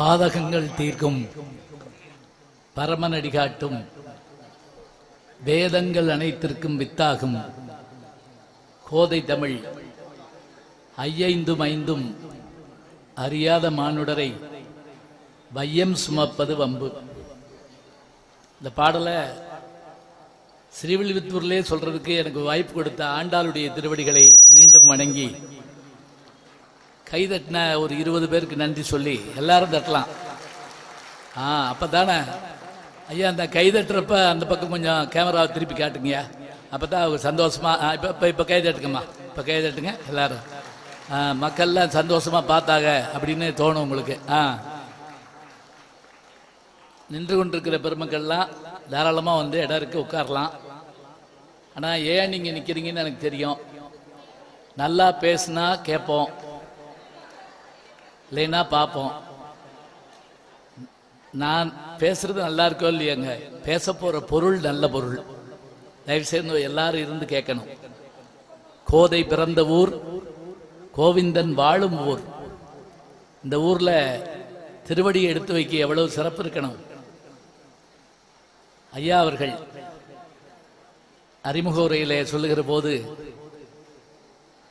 பாதகங்கள் தீர்க்கும் பரமனடி காட்டும் வேதங்கள் அனைத்திற்கும் வித்தாகும் கோதை தமிழ் ஐயைந்தும் ஐந்தும் அறியாத மானுடரை வையம் சுமப்பது வம்பு. இந்த பாடலை ஸ்ரீவில்லிபுத்தூர்லேயே சொல்றதுக்கு எனக்கு வாய்ப்பு கொடுத்த ஆண்டாளுடைய திருவடிகளை மீண்டும் வணங்கி கைதட்டின ஒரு 20 பேருக்கு நன்றி சொல்லி எல்லாரும் தட்டலாம். அப்பதானே ஐயா அந்த கைதட்டுறப்ப அந்த பக்கம் கொஞ்சம் கேமராவை திருப்பி காட்டுங்கய்யா, அப்பதான் அவங்க சந்தோஷமா இப்போ கைதட்டுங்கம்மா, இப்போ கைதட்டுங்க எல்லாரும். மக்கள்லாம் சந்தோஷமா பார்த்தாங்க அப்படின்னு தோணும் உங்களுக்கு. நின்று கொண்டிருக்கிற பெருமக்கள்லாம் தாராளமாக வந்து இடம் இருக்கு, உட்காரலாம். ஆனால் ஏன் நீங்கள் நிற்கிறீங்கன்னு எனக்கு தெரியும். நல்லா பேசுனா கேட்போம், இல்லைன்னா பார்ப்போம். நான் பேசுறது நல்லா இருக்கோ இல்லையாங்க, பேச போகிற பொருள் நல்ல பொருள். தயவுசெய்து எல்லாரும் இருந்து கேட்கணும். கோதை பிறந்த ஊர், கோவிந்தன் வாழும் ஊர். இந்த ஊரில் திருவடியை எடுத்து வைக்க எவ்வளவு சிறப்பு இருக்கணும். ஐயா அவர்கள் அறிமுக உரையிலே சொல்லுகிற போது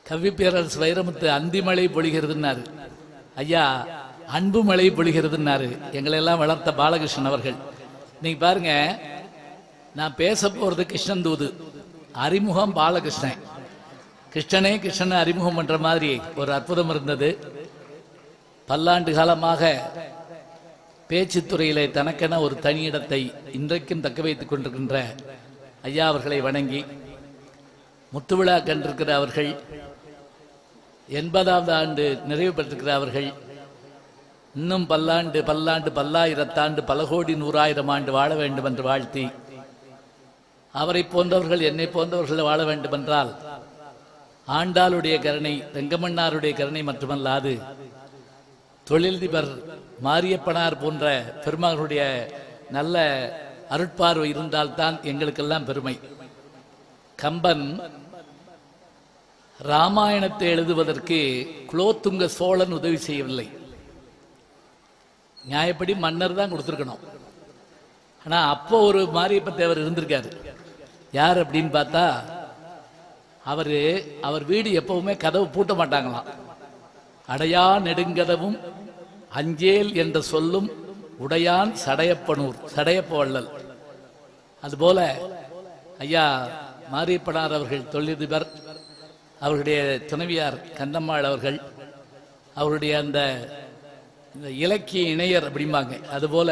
கவிப்பேரரசு வைரமுத்து அந்திமழை பொழிகிறதுன்னாரு. ஐயா அன்பு மழை பொழிகிறதுன்னாரு. எங்களெல்லாம் வளர்த்த பாலகிருஷ்ணன் அவர்கள். நீங்க பாருங்க, நான் பேச போறது கிருஷ்ணன் தூது, அறிமுகம் பாலகிருஷ்ணன். கிருஷ்ணனே கிருஷ்ணனை அறிமுகம் பண்ற மாதிரி ஒரு அற்புதம் இருந்தது. பல்லாண்டு காலமாக பேச்சுத்துறையிலே தனக்கென ஒரு தனியிடத்தை இன்றைக்கும் தக்க வைத்துக் கொண்டிருக்கின்ற ஐயா அவர்களை வணங்கி, முத்துவிழா கண்டிருக்கிற அவர்கள், 80வது ஆண்டு நிறைவு பெற்றிருக்கிற அவர்கள், இன்னும் பல்லாண்டு பல்லாயிரத்தாண்டு பல கோடி 100,000 ஆண்டு வாழ வேண்டும் என்று வாழ்த்தி, அவரை போன்றவர்கள் என்னை போன்றவர்கள் வாழ வேண்டும் என்றால் ஆண்டாளுடைய கருணை, ரெங்கமன்னாருடைய கருணை மட்டுமல்லாது தொழிலதிபர் மாரியப்பனார் போன்ற பெருமகளுடைய நல்ல அருட்பார்வை இருந்தால்தான் எங்களுக்கெல்லாம் பெருமை. கம்பன் ராமாயணத்தை எழுதுவதற்கு குலோத்துங்க சோழன் உதவி செய்யவில்லை. நியாயப்படி மன்னர் தான் கொடுத்துருக்கணும். ஆனா அப்போ ஒரு மாரியப்ப தேவர் இருந்திருக்காரு. யார் அப்படின்னு பார்த்தா, அவர் வீடு எப்பவுமே கதவு பூட்ட மாட்டாங்களாம். அடையா நெடுங்கதவும் அஞ்சேல் என்ற சொல்லும் உடையான் சடையப்பனூர், சடையப்ப வள்ளல். அதுபோல ஐயா மாரியப்பனார் அவர்கள் தொழிலதிபர், அவருடைய துணைவியார் கந்தம்மாள் அவர்கள், அவருடைய அந்த இலக்கிய இணையர் அப்படிம்பாங்க, அதுபோல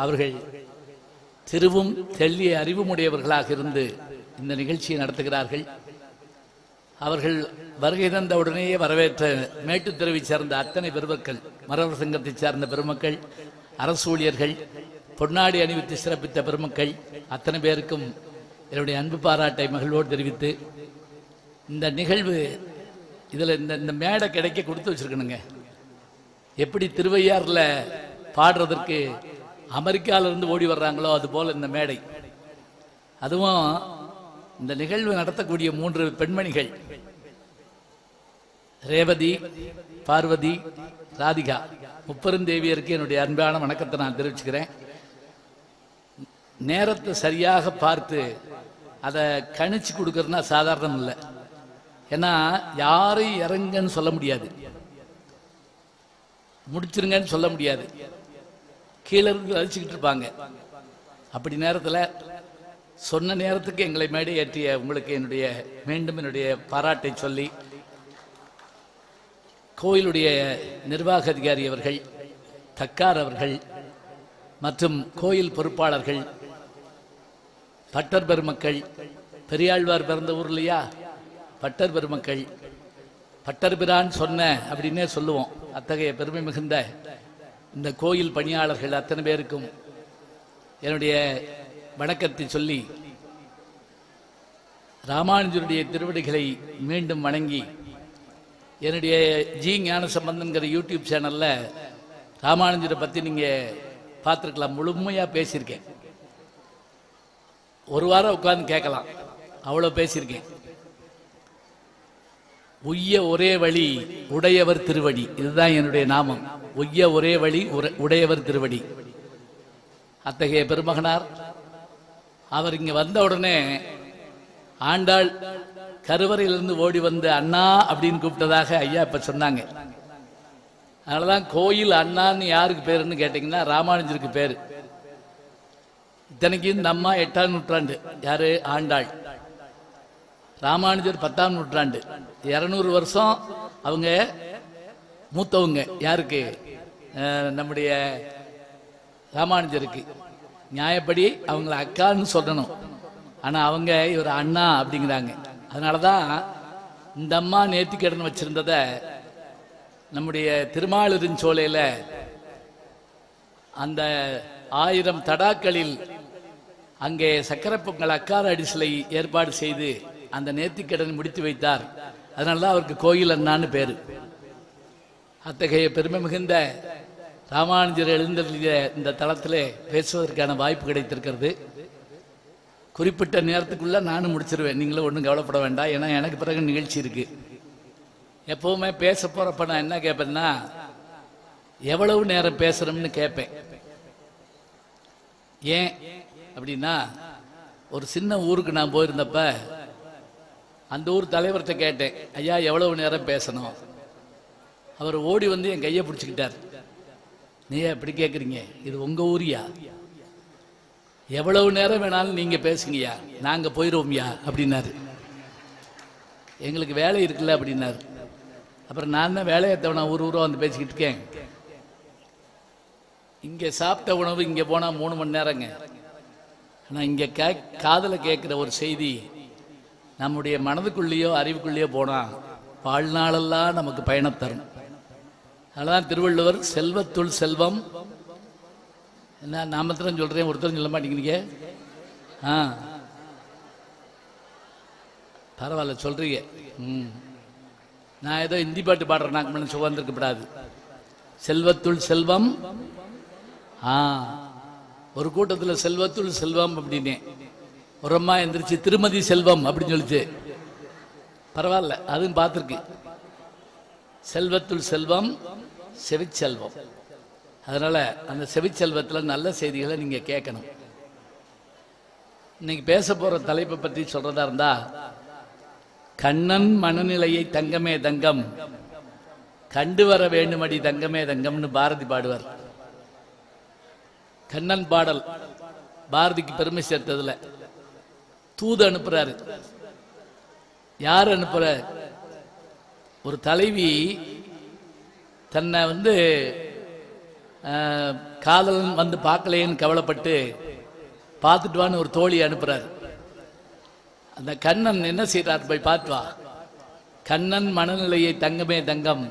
அவர்கள் திருவும் தெள்ளிய அறிவுமுடையவர்களாக இருந்து இந்த நிகழ்ச்சியை நடத்துகிறார்கள். அவர்கள் வருகை தந்த உடனேயே வரவேற்ற மேட்டுத்தெருவை சேர்ந்த அத்தனை பெருமக்கள், மரவர் சங்கத்தை சார்ந்த பெருமக்கள், அரசு ஊழியர்கள், பொன்னாடி அணிவித்து சிறப்பித்த பெருமக்கள் அத்தனை பேருக்கும் என்னுடைய அன்பு பாராட்டை மகிழ்வோடு தெரிவித்து, இந்த நிகழ்வு இதில் இந்த மேடை கிடைக்க கொடுத்து வச்சிருக்கணுங்க. எப்படி திருவையாறில் பாடுறதற்கு அமெரிக்காவிலிருந்து ஓடி வர்றாங்களோ அதுபோல் இந்த மேடை. அதுவும் இந்த நிகழ்வு நடத்தக்கூடிய 3 பெண்மணிகள், ரேவதி, பார்வதி, ராதிகா, முப்பெருந்தேவியருக்கு என்னுடைய அன்பான வணக்கத்தை நான் தெரிவிச்சுக்கிறேன். நேரத்தை சரியாக பார்த்து அதை கணிச்சு கொடுக்கறதுனா சாதாரணம் இல்லை. ஏன்னா யாரையும் இறங்கன்னு சொல்ல முடியாது, முடிச்சிருங்கன்னு சொல்ல முடியாது, கீழே இருந்து அழிச்சுக்கிட்டு இருப்பாங்க. அப்படி நேரத்தில் சொன்ன நேரத்துக்கு எங்களை மேடை ஏற்றிய உங்களுக்கு மீண்டும் என்னுடைய பாராட்டை சொல்லி, கோயிலுடைய நிர்வாக அதிகாரி அவர்கள், தக்கார் அவர்கள் மற்றும் கோயில் பொறுப்பாளர்கள், பட்டர் பெருமக்கள், பெரியாழ்வார் பிறந்த ஊர் இல்லையா, பட்டர் பெருமக்கள், பட்டர் பிரான் சொன்ன அப்படின்னே சொல்லுவோம். அத்தகைய பெருமை மிகுந்த இந்த கோயில் பணியாளர்கள் அத்தனை பேருக்கும் என்னுடைய வணக்கத்தை சொல்லி, ராமானுஜருடைய திருவடிகளை மீண்டும் வணங்கி, என்னுடைய ஜி ஞான சம்பந்தங்கிற யூடியூப் சேனல்ல ராமானுஜரை பற்றி நீங்கள் பார்த்துருக்கலாம், முழுமையாக பேசியிருக்கேன். ஒரு வாரம் உட்கார்ந்து கேட்கலாம், அவ்வளோ பேசியிருக்கேன். உய்ய ஒரே வழி உடையவர் திருவடி, இதுதான் என்னுடைய நாமம். ஒய்ய ஒரே வழி உடையவர் திருவடி. அத்தகைய பெருமகனார் அவர் இங்க வந்த உடனே ஆண்டாள் கருவறையிலிருந்து ஓடி வந்து அண்ணா அப்படின்னு கூப்பிட்டதாக ஐயா இப்ப சொன்னாங்க. அதனாலதான் கோயில் அண்ணான்னு யாருக்கு பேருன்னு கேட்டீங்கன்னா ராமானுஜருக்கு பேரு. இத்தனைக்கு இந்த அம்மா 8ஆம் நூற்றாண்டு, யாரு? ஆண்டாள். ராமானுஜர் 10ஆம் நூற்றாண்டு, 200 வருஷம் அவங்க மூத்தவங்க. யாருக்கு? நம்முடைய ராமானுஜருக்கு. நியாயப்படி அவங்கள அக்கான்னு சொல்லணும், ஆனா அவங்க இவர் அண்ணா அப்படிங்கிறாங்க. அதனாலதான் இந்த அம்மா நேர்த்திக்கடன் வச்சிருந்தத நம்முடைய திருமாலிருஞ்சோலையில அந்த 1000 தடாக்களில் அங்கே சக்கரை பொங்கல் அக்கார அடிசிலை ஏற்பாடு செய்து அந்த நேர்த்திக்கடன் முடித்து வைத்தார். அதனாலதான் அவருக்கு கோயில் அண்ணான்னு பேரு. அத்தகைய பெருமை மிகுந்த ராமானுஜர் எழுந்தருளிய இந்த தளத்திலே பேசுவதற்கான வாய்ப்பு கிடைத்திருக்கிறது. குறிப்பிட்ட நேரத்துக்குள்ள நானும் முடிச்சிருவேன், நீங்களும் ஒன்றும் கவலைப்பட வேண்டாம். ஏன்னா எனக்கு பிறகு நிகழ்ச்சி இருக்கு. எப்பவுமே பேச போறப்ப நான் என்ன கேட்பேன்னா, எவ்வளவு நேரம் பேசுறோம்னு கேட்பேன். ஏன் அப்படின்னா, ஒரு சின்ன ஊருக்கு நான் போயிருந்தப்ப அந்த ஊர் தலைவர்கிட்ட கேட்டேன், ஐயா எவ்வளவு நேரம் பேசணும்? அவர் ஓடி வந்து என் கையை பிடிச்சிக்கிட்டார். நீ எப்படி கேட்குறீங்க? இது உங்க ஊரியா? எவ்வளவு நேரம் வேணாலும் நீங்க பேசுங்கய்யா, நாங்க போயிடுவோம்யா அப்படின்னாரு. எங்களுக்கு வேலை இருக்குல்ல அப்படின்னாரு. அப்புறம் நான் தான் வேலையை தவணை ஊரா வந்து பேசிக்கிட்டு இருக்கேன். இங்க சாப்பிட்ட உணவு இங்க போனா 3 மணி நேரங்க. ஆனா இங்க காதல கேட்கிற ஒரு செய்தி நம்முடைய மனதுக்குள்ளேயோ அறிவுக்குள்ளேயோ போனா வாழ்நாளெல்லாம் நமக்கு பயணம் தரும். அதனால்தான் திருவள்ளுவர் செல்வத்துள் செல்வம், என்ன நான் மாத்திரம் சொல்றேன், ஒருத்தரும் சொல்ல மாட்டேங்கிறீங்க. பரவாயில்ல சொல்றீங்க. நான் ஏதோ ஹிந்தி பாட்டு பாடுறேன், நாக்கு சுகந்திருக்கப்படாது. செல்வத்துள் செல்வம். ஒரு கூட்டத்தில் செல்வத்துள் செல்வம் அப்படின்னு ஒரு அம்மா எந்திரிச்சு திருமதி செல்வம் அப்படின்னு சொல்லிச்சு. பரவாயில்ல, அதுவும் பார்த்துருக்கு. செல்வத்துள் செல்வம் செவிச்செல்வம். அதனால அந்த செவிச்செல்வத்தில் நல்ல செய்திகளை நீங்க கேட்கணும். இன்னைக்கு பேச போற தலைப்பை பற்றி சொல்றதா இருந்தா, கண்ணன் மனநிலையை தங்கமே தங்கம் கண்டு வர வேண்டுமடி தங்கமே தங்கம்னு பாரதி பாடுவார். கண்ணன் பாடல் பாரதிக்கு பெருமை சேர்த்ததுல தூது அனுப்புறாரு. யார் அனுப்புற? ஒரு தலைவி தன்னை காதலன் வந்து பார்க்கலையேன்னு கவலைப்பட்டு பார்த்துட்டு வான்னு ஒரு தோழி அனுப்புறாரு. அந்த கண்ணன் என்ன செய்யறார்? போய் பார்த்து வா. கண்ணன் மனநிலையை தங்கமே தங்கம்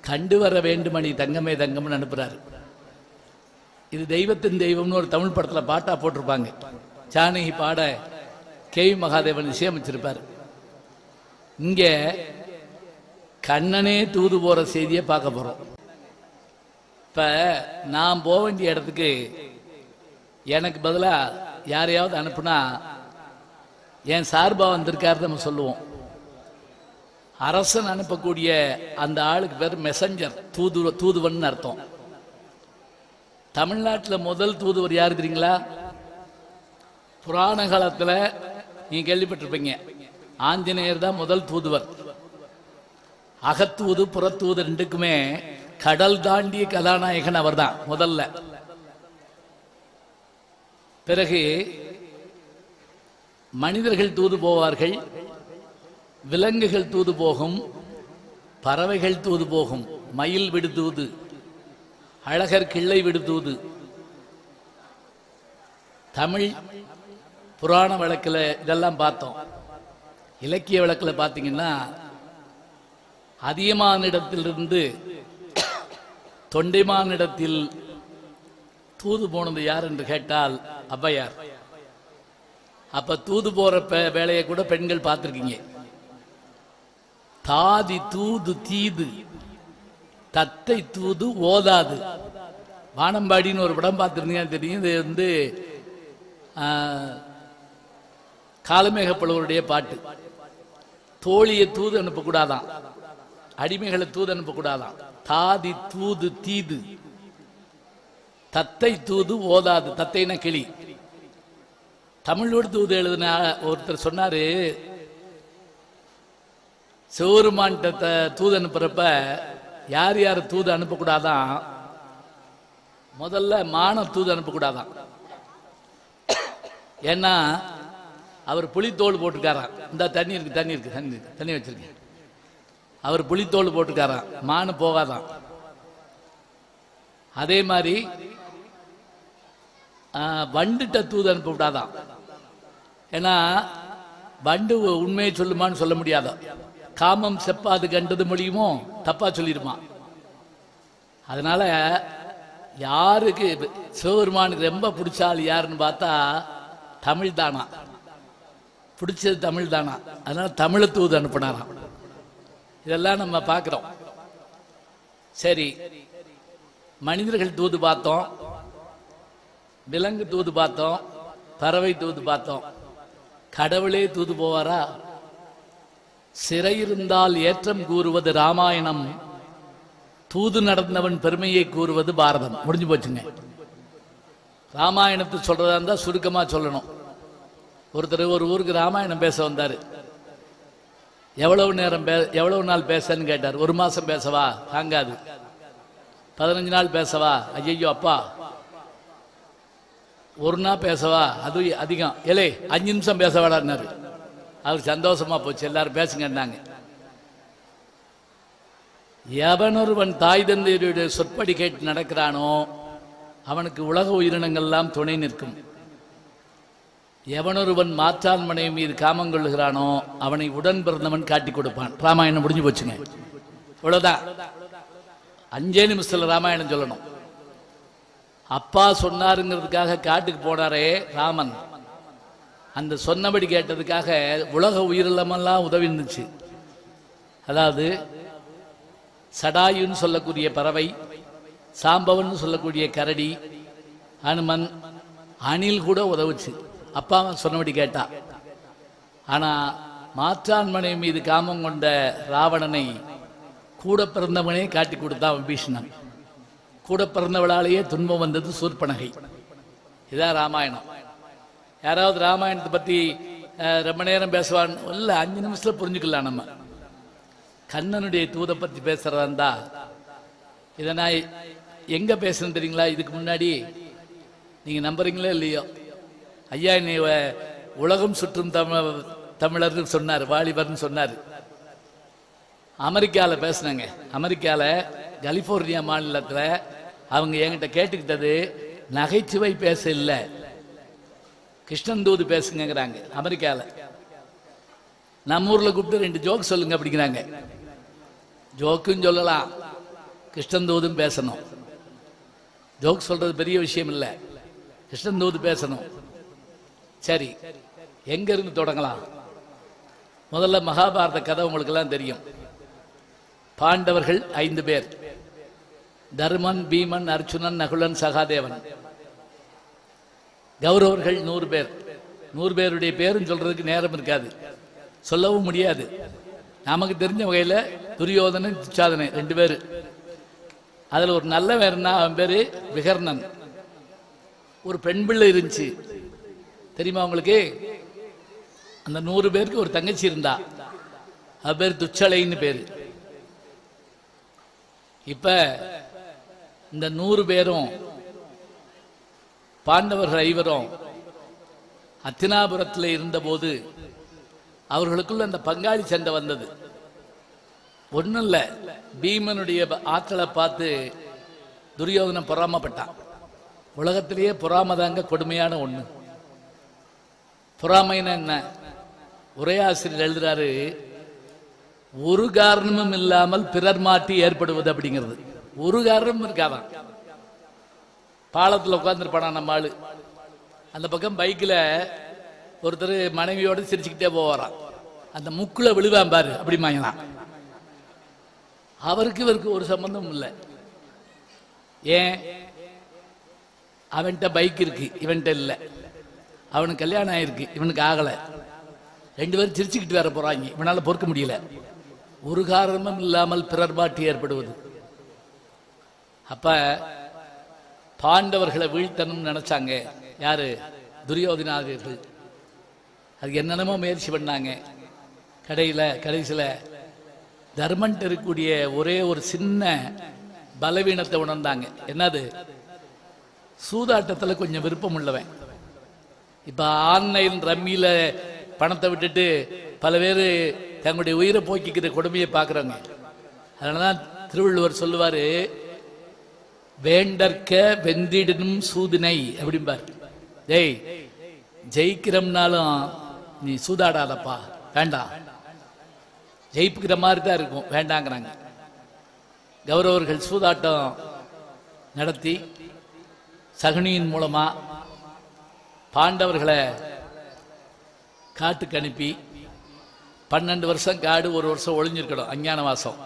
கண்டு வர வேண்டுமணி தங்கமே தங்கம்னு அனுப்புறாரு. இது தெய்வத்தின் தெய்வம்னு ஒரு தமிழ் படத்துல பாட்டா போட்டிருப்பாங்க. ஜானகி பாட கேவி மகாதேவன் இசையமைச்சிருப்பார். இங்க கண்ணனே தூது போற செய்தியை பார்க்க போறோம். இப்ப நான் போக வேண்டிய இடத்துக்கு எனக்கு பதிலா யாரையாவது அனுப்புனா என் சார்பா வந்திருக்காரு நம்ம சொல்லுவோம். அரசன் அனுப்பக்கூடிய அந்த ஆளுக்கு பேர் மெசஞ்சர், தூதுவன் அர்த்தம். தமிழ்நாட்டில் முதல் தூதுவர் யாரு தெரியுங்களா? புராண காலத்தில் நீங்க கேள்விப்பட்டிருப்பீங்க, ஆஞ்சநேயர் தான் முதல் தூதுவர். அகத்தூது புறத்தூது ரெண்டுக்குமே கடல் தாண்டிய கதாநாயகன் அவர் தான் முதல்ல. பிறகு மனிதர்கள் தூது போவார்கள், விலங்குகள் தூது போகும், பறவைகள் தூது போகும். மயில் விடு தூது, அழகர் கிள்ளை விடு தூது. தமிழ் புராண வழக்கில் இதெல்லாம் பார்த்தோம். இலக்கிய வழக்கில் பார்த்தீங்கன்னா, அதியமானிடத்திலிருந்து தொண்டைமானிடத்தில் தூது போனது யார் என்று கேட்டால் ஔவையார். அப்ப தூது போற வேலையை கூட பெண்கள் பார்த்திருக்கீங்க. தாதி தூது தீது தத்தை தூது ஓதாது. வானம்பாடின்னு ஒரு படம் பார்த்திருந்தீங்கன்னு தெரியும். இது காலமேகப்புலவருடைய பாட்டு. தோழியை தூது அனுப்பக்கூடாதான், அடிமைகளை தூது அனுப்பக்கூடாதான். தாதி தூது தீது, தத்தை தூது ஓதாது. தத்தைன கிளி. தமிழோடு தூது எழுதின ஒருத்தர் சொன்னாரு, சிவருமான்கிட்ட தூது அனுப்புறப்ப யார் யார் தூது அனுப்பக்கூடாதான், முதல்ல மான தூது அனுப்பக்கூடாதான். ஏன்னா அவர் புலித்தோல் போட்டுக்காராம். இந்த தண்ணி இருக்கு, தண்ணி இருக்கு, தண்ணி இருக்கு, தண்ணி வச்சிருக்கேன். அவர் புலித்தோல் போட்டுக்காராம், மானு போகாதான். அதே மாதிரி வண்டுட்ட தூது அனுப்பக்கூடாதான். ஏன்னா வண்டு உண்மையை சொல்லுமான்னு சொல்ல முடியாத. காமம் செப்பாது கண்டது மொழியுமோ தப்பா சொல்லிடுமா. அதனால யாருக்கு சிவபெருமானுக்கு ரொம்ப பிடிச்சால் யாருன்னு பார்த்தா தமிழ் தானா, பிடிச்சது தமிழ் தானா. அதனால தமிழை தூது அனுப்பினாராம். இதெல்லாம் நம்ம பார்க்கிறோம். சரி, மனிதர்கள் தூது பார்த்தோம், விலங்கு தூது பார்த்தோம், பறவை தூது பார்த்தோம். கடவுளே தூது போவாரா? சிறையிருந்தால் ஏற்றம் கூறுவது ராமாயணம், தூது நடந்தவன் பெருமையை கூறுவது பாரதம். முடிஞ்சு போச்சுங்க. ராமாயணத்தை சொல்றதா இருந்தா சுருக்கமா சொல்லணும். ஒருத்தர் ஒரு ஊருக்கு ராமாயணம் பேச வந்தாரு. எவ்வளவு நாள் பேசன்னு கேட்டார். 1 மாசம் பேசவா? தாங்காது. 15 நாள் பேசவா? ஐயோ அப்பா. 1 நாள் பேசவா? அது அதிகம். ஏலே 5 நிமிஷம் பேச வேடான்னாரு. அவர் சந்தோஷமா போச்சு. எல்லாரும் பேசுங்கன்னாங்க. எவனொருவன் தாய் தந்தையருடைய சொற்படி கேட்டு நடக்கிறானோ அவனுக்கு உலக உயிரினங்கள்லாம் துணை நிற்கும். எவனொருவன் மாற்றான் மனைவி மீது காமம் கொள்ளுகிறானோ அவனை உடன் பிறந்தவன் காட்டி கொடுப்பான். ராமாயணம் முடிஞ்சு போச்சுங்க. இவ்வளவுதான். 5 நிமிஷத்துல ராமாயணம் சொல்லணும். அப்பா சொன்னாருங்கிறதுக்காக காட்டுக்கு போனாரே ராமன், அந்த சொன்னபடி கேட்டதுக்காக உலக உயிரினமெல்லாம் உதவி இருந்துச்சு. அதாவது சடாயுன்னு சொல்லக்கூடிய பறவை, சாம்பவன் சொல்லக்கூடிய கரடி, அனுமன், அணில் கூட உதவுச்சு. அப்பா சொன்னபடி கேட்டா. ஆனா மாற்றான்மனை மீது காமம் கொண்ட ராவணனை கூட பிறந்தவனே காட்டி கொடுத்தான் விபீஷணன். கூட பிறந்தவளாலேயே துன்பம் வந்தது சூர்பனகை. இதான் ராமாயணம். யாராவது ராமாயணத்தை பத்தி ரொம்ப நேரம் பேசுவான் இல்லை, 5 நிமிஷத்துல புரிஞ்சுக்கலாம். நம்ம கண்ணனுடைய தூதை பத்தி பேசுறதா இருந்தா இதை நான் எங்க பேசுறேன்னு தெரியுங்களா? இதுக்கு முன்னாடி நீங்க நம்புறீங்களோ இல்லையோ, ஐயா நீ உலகம் சுற்றும் தமிழர் சொன்னார், வாலிபர்னு சொன்னார். அமெரிக்காவில் பேசினாங்க. அமெரிக்காவில் கலிபோர்னியா மாநிலத்தில் அவங்க என்கிட்ட கேட்டுக்கிட்டது நகைச்சுவை பேச இல்லை, கிருஷ்ணன் தூது பேசுங்கிறாங்க. அமெரிக்காவில் நம்ம ஊரில் கூப்பிட்டு 2 ஜோக் சொல்லுங்க அப்படிங்கிறாங்க. ஜோக்கும் சொல்லலாம், கிருஷ்ணன் தூதும் பேசணும். ஜோக் சொல்றது பெரிய விஷயம் இல்லை, கிருஷ்ணன் தூது பேசணும். சரி, எங்க இருந்து தொடங்கலாம்? முதல்ல மகாபாரத கதை உங்களுக்கு எல்லாம் தெரியும். பாண்டவர்கள் 5 பேர், தர்மன், பீமன், அர்ஜுனன், நகுலன், சகாதேவன். கௌரவர்கள் 100 பேர். 100 பேருடைய பேரும் சொல்றதுக்கு நேரம் இருக்காது, சொல்லவும் முடியாது. நமக்கு தெரிஞ்ச வகையில் துரியோதனன், துச்சாதனன் 2 பேர். அதுல ஒரு நல்ல வேறுனா அவன் பேரு விகர்ணன். ஒரு பெண் பிள்ளை இருந்துச்சு, தெரியுமா உங்களுக்கு? அந்த 100 பேருக்கு ஒரு தங்கச்சி இருந்தா, அவ பேர் துச்சலைன்னு பேரு. இப்ப இந்த 100 பேரும் பாண்டவர்கள் 5 அத்தினாபுரத்தில் இருந்தபோது அவர்களுக்குள்ள அந்த பங்காளி சண்டை வந்தது. ஒன்றும் இல்லை, பீமனுடைய ஆற்றலை பார்த்து துரியோதனன் பொறாமப்பட்டான். உலகத்திலேயே பொறாமதாங்க கொடுமையான ஒண்ணு. பொறாமைன்னா என்ன? உரையாசிரியர் எழுதுறாரு, ஒரு காரணமும் இல்லாமல் பிறர் மாட்டி ஏற்படுவது அப்படிங்கிறது. ஒரு காரணமும் இருக்காதான். பாலத்தில் உட்காந்துருப்பானா நம்ம ஆளு, அந்த பக்கம் பைக்கில் ஒருத்தர் மனைவியோடு சிரிச்சுக்கிட்டே போவாராம். அந்த முக்குல விழுவான் பாரு, அப்படி மாங்கலாம். அவருக்கு இவருக்கு ஒரு சம்பந்தம் இல்லை. ஏன்? அவன்கிட்ட பைக் இருக்கு, இவன்கிட்ட இல்லை. அவனுக்கு கல்யாணம் ஆயிருக்கு, இவனுக்கு ஆகலை. 2 பேரும் சிரிச்சுக்கிட்டு வேற போறாங்க. இவனால பொறுக்க முடியல. ஒரு காரணமும் இல்லாமல் பிறர் மாட்டி ஏற்படுவது. அப்ப பாண்டவர்களை வீழ்த்தணும்னு நினைச்சாங்க. யாரு? துரியோதனாதிகள். அதுக்கு என்னென்னமோ முயற்சி பண்ணாங்க. கடைசியில் தர்மன் இருக்கக்கூடிய ஒரே ஒரு சின்ன பலவீனத்தை உணர்ந்தாங்க. என்னது? சூதாட்டத்தில் கொஞ்சம் விருப்பம் உள்ளவன். இப்போ ஆன்லைன் ரம்மியில் பணத்தை விட்டுட்டு பல பேர் தங்களுடைய உயிரை போக்கிக்கிற கொடுமையை பார்க்குறாங்க. அதனால தான் திருவள்ளுவர் சொல்லுவார், வேண்டற்க வெந்திடனும் சூதினை அப்படிம்பார். டேய், ஜெயிக்கிறோம்னாலும் நீ சூதாடாதப்பா, வேண்டாம். ஜெயிப்புக்கிற மாதிரி தான் இருக்கும், வேண்டாங்கிறாங்க. கௌரவர்கள் சூதாட்டம் நடத்தி சகுனியின் மூலமா பாண்டவர்களை காட்டுக்கு அனுப்பி 12 வருஷம் காடு, 1 வருஷம் ஒளிஞ்சிருக்கணும், அஞ்ஞானவாசம்.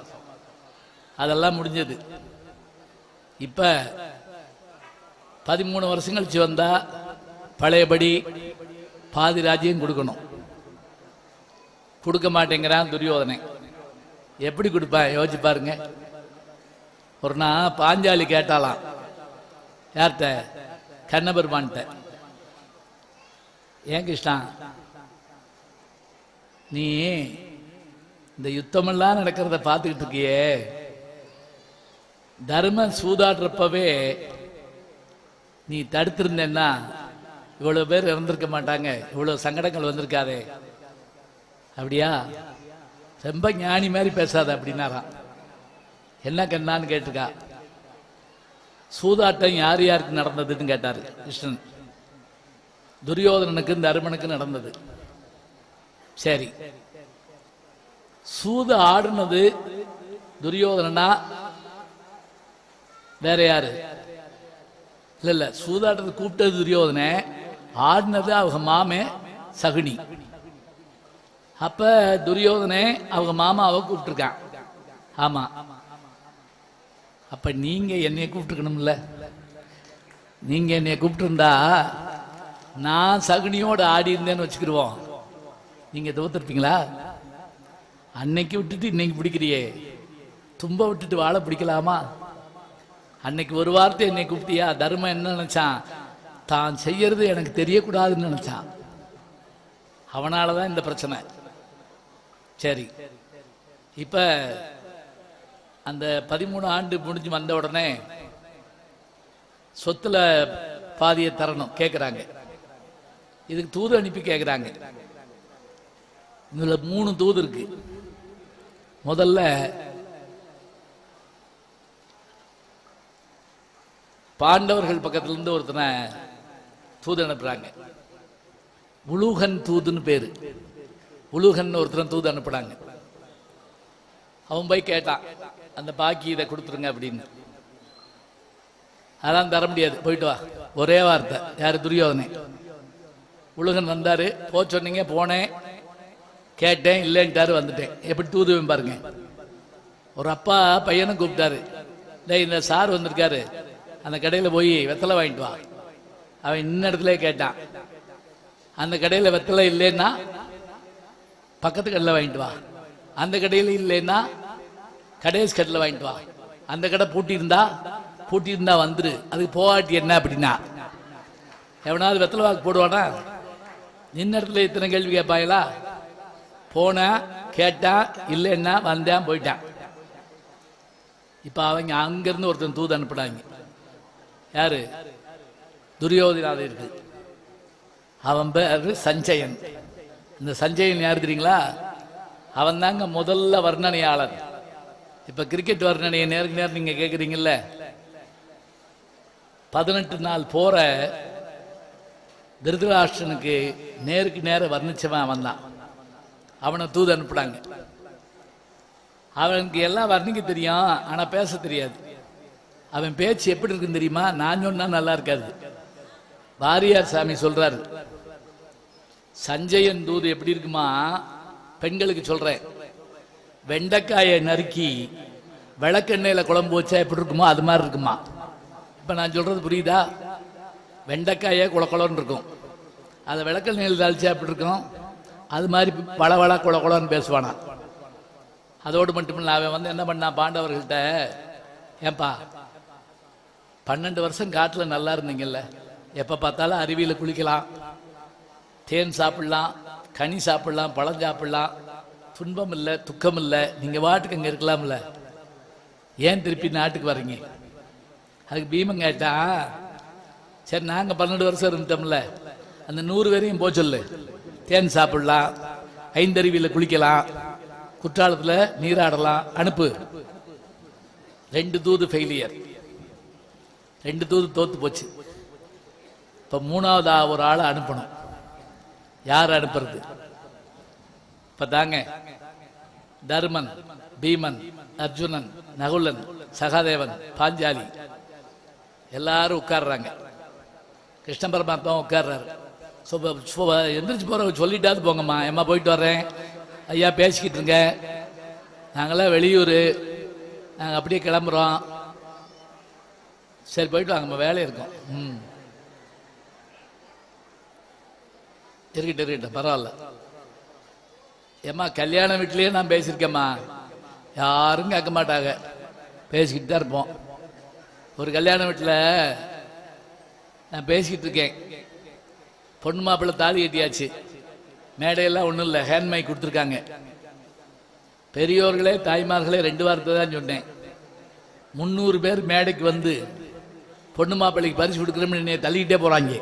அதெல்லாம் முடிஞ்சது. இப்ப 13 வருஷம் கழிச்சு வந்தா பழையபடி பாதி ராஜ்யம் கொடுக்கணும். கொடுக்க மாட்டேங்கிறான் துரியோதனை. எப்படி கொடுப்பேன் யோசிச்சு பாருங்க. ஒரு நாள் பாஞ்சாலி கேட்டாலாம், யார்கிட்ட? கண்ணபெருமான்கிட்ட. ஏன் கிருஷ்ணா, நீ இந்த யுத்தமெல்லாம் நடக்கிறத பார்த்துக்கிட்டு இருக்கியே, தர்மம் சூதாடுறப்பவே நீ தடுத்திருந்தேன்னா இவ்வளவு பேர் இறந்திருக்க மாட்டாங்க, இவ்வளவு சங்கடங்கள் வந்திருக்காதே. அப்படியா? ரொம்ப ஞானி மாதிரி பேசாத அப்படின்னாராம். என்ன கண்ணான்னு கேட்டிருக்கா. சூதாட்டம் யார் யாருக்கு நடந்ததுன்னு கேட்டாரு கிருஷ்ணன். துரியோதனனுக்கு தருமனுக்கு நடந்தது. சரி, சூது ஆடுனது துரியோதனா வேற யாரு? இல்ல, சூதாட்டத்தை கூப்பிட்டது துரியோதன, ஆடினது அவங்க மாமே சகுனி. அப்ப துரியோதனே அவங்க மாமாவை கூப்பிட்டுருக்கான். ஆமா, அப்ப நீங்க என்னைய கூப்பிட்டுருக்கணும்ல. நீங்க என்னைய கூப்பிட்டுருந்தா நான் சகுனியோட ஆடி இருந்தேன்னு வச்சுக்கிடுவோம், நீங்க தோத்துருப்பீங்களா? அன்னைக்கு விட்டுட்டு இன்னைக்கு பிடிக்கிறியே, தும்ப விட்டுட்டு வாழ பிடிக்கலாமா? அன்னைக்கு ஒரு வார்த்தை என்னை கூப்பிட்டியா? தர்மம் என்ன நினைச்சான்? தான் செய்யறது எனக்கு தெரியக்கூடாதுன்னு நினைச்சான். அவனாலதான் இந்த பிரச்சனை. சரி, இப்ப அந்த 13 ஆண்டு முடிஞ்சு வந்த உடனே சொத்துல பாதியை தரணும் கேட்கிறாங்க. இதுக்கு தூது அனுப்பி கேட்கிறாங்க. இதுல 3 தூது இருக்கு. முதல்ல பாண்டவர்கள் பக்கத்துல இருந்து ஒருத்தனை தூது அனுப்புறாங்க. உலூகன் தூதுன்னு பேரு. உலூகன் ஒருத்தனை தூது அனுப்புறாங்க. அவன் போய் கேட்டான், அந்த பாக்கி இதை கொடுத்துருங்க அப்படின்னு. அதான் தர முடியாது, போயிட்டு வா, ஒரே வார்த்தை. யாரு? துரியோதனை. உலகன் வந்தாரு, போ சொன்னீங்க, போனேன், கேட்டேன், இல்லைன்ட்டாரு, வந்துட்டேன். எப்படி தூதுவேன் பாருங்க. ஒரு அப்பா பையனை கூப்பிட்டாரு, டேய் இந்த சார் வந்திருக்காரு, அந்த கடையில் போய் வெத்தலை வாங்கிட்டு வா. அவன் இன்ன இடத்துல கேட்டான். அந்த கடையில் வெத்தலை இல்லைன்னா பக்கத்து கடையில் வாங்கிட்டு வா. அந்த கடையில் இல்லைன்னா கடைசி கடையில் வாங்கிட்டு வா. அந்த கடை பூட்டியிருந்தா வந்துரு, அதுக்கு போகாட்டி என்ன அப்படின்னா எவனாவது வெத்தலை வாக்கு போடுவானா? நின்ன இடத்துல இத்தனை கேள்வி கேட்பாங்களா? போனா கேட்டான், இல்லைன்னா வந்தேன், போயிட்டான். இப்ப அவங்க அங்கிருந்து ஒருத்தன் தூது அனுப்பினாங்க. யாரு? துரியோதனாதிர்கள். அவன் பேரு சஞ்சயன். இந்த சஞ்சயன் யாரு தெரியுங்களா? அவன் தாங்க முதல்ல வர்ணனையாளர். இப்ப கிரிக்கெட் வர்ணனையை நேருக்கு நேரம் நீங்க கேக்குறீங்கல்ல, 18 நாள் போற திருதராஷ்டிரனுக்கு நேருக்கு நேர வர்ணிச்சவன் அவன் தான். அவனை தூது அனுப்புறாங்க. அவனுக்கு எல்லாம் வர்ணிக்க தெரியும், ஆனா பேச தெரியாது. அவன் பேச்சு எப்படி இருக்குன்னு தெரியுமா? நான் சொன்னா நல்லா இருக்காது. வாரியார் சாமி சொல்றாரு, சஞ்சயன் தூது எப்படி இருக்குமா? பெண்களுக்கு சொல்றேன், வெண்டைக்காயை நறுக்கி விளக்கெண்ணெயில குழம்பு வச்சா எப்படி இருக்குமோ அது மாதிரி இருக்குமா. இப்ப நான் சொல்றது புரியுதா? வெண்டைக்காயே குளக்குளன்னு இருக்கும், அதை விளக்கெண்ணெயில் தாளிச்சா எப்படி இருக்கும்? அது மாதிரி வளவள குளக்குளன்னு பேசுவானா. அதோடு மட்டுமில்ல, அவன் வந்து என்ன பண்ணான் பாண்டவர்கள்ட்ட, ஏன்பா 12 வருஷம் காட்டில் நல்லா இருந்தீங்கல்ல, எப்போ பார்த்தாலும் அருவியில் குளிக்கலாம், தேன் சாப்பிடலாம், கனி சாப்பிடலாம், பழம் சாப்பிடலாம், துன்பம் இல்லை, துக்கம் இல்லை, நீங்கள் வாட்டுக்கு அங்கே இருக்கலாம்ல, ஏன் திருப்பி நாட்டுக்கு வர்றீங்க? அதுக்கு பீமன் கேட்டா, சரி நாங்கள் 12 வருஷம் இருந்தோம்ல, அந்த 100 பேரையும் போக சொல்லு, தேன் சாப்பிடலாம், ஐந்தருவியில் குளிக்கலாம், குற்றாலத்தில் நீராடலாம், அனுப்பு. 2 தூது ஃபெயிலியர், 2 தூது தோத்து போச்சு. இப்போ 3வது ஒரு ஆளை அனுப்பணும். யார் அனுப்புறது? இப்போ தாங்க தருமன், பீமன், அர்ஜுனன், நகுலன், சகாதேவன், பாஞ்சாலி எல்லாரும் உட்கார்றாங்க. கிருஷ்ண பரமாத்மா உட்கார்றாரு. எந்திரிச்சு போற சொல்லிட்டாது போங்கம்மா, ஏம்மா போயிட்டு வர்றேன் ஐயா, பேசிக்கிட்டு இருங்க, நாங்களாம் வெளியூர், நாங்கள் அப்படியே கிளம்புறோம். சரி போயிட்டு வாங்கம்மா, வேலை இருக்கும். இருக்கட்டும் பரவாயில்ல. ஏம்மா கல்யாண வீட்லேயே நான் பேசியிருக்கேம்மா, யாரும் கேட்க மாட்டாங்க, பேசிக்கிட்டு தான் இருப்போம். ஒரு கல்யாண வீட்டில் நான் பேசிக்கிட்டு இருக்கேன், பொண்ணு மாப்பிள்ளை தாலி கட்டியாச்சு, மேடையெல்லாம் ஒன்றும் இல்லை, ஹேண்ட் மைக் கொடுத்துருக்காங்க. பெரியோர்களே தாய்மார்களே 2 வாரத்தை தான் சொன்னேன். 300 பேர் மேடைக்கு வந்து பொண்ணு மாப்பிள்ளைக்கு பரிசு கொடுக்குறோம்னு என்னை தள்ளிக்கிட்டே போகிறாங்க.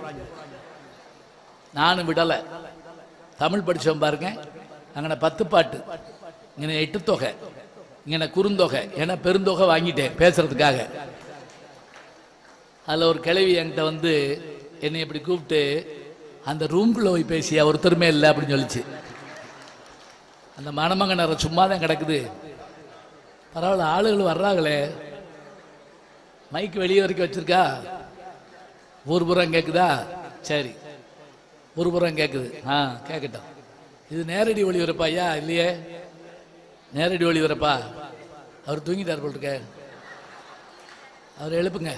நானும் விடலை. தமிழ் படித்தவன் பாருங்க, அங்கே 10 பாட்டு, இங்கே 8 தொகை, இங்கே குறுந்தொகை, ஏன்னா பெருந்தொகை வாங்கிட்டேன் பேசுறதுக்காக. அதில் ஒரு கிழவி என்கிட்ட வந்து என்னை இப்படி கூப்பிட்டு, அந்த ரூம்குள்ளே போய் பேசியா ஒருத்தருமே இல்லை அப்படின்னு சொல்லிச்சு. அந்த மணமகன் சும்மா தான் கிடக்குது, பரவாயில்ல ஆளுகள் வர்றாங்களே, மைக்கு வெளியே வரைக்கும் வச்சிருக்கா, ஊர் புறம் கேட்குதா, சரி ஒரு புறம் கேட்குது, கேட்கட்டும். இது நேரடி ஒளிபரப்பா? ஐயா இல்லையே, நேரடி ஒளிபரப்பா? அவர் தூங்கிட்டார் போல் இருக்க, அவர் எழுப்புங்க.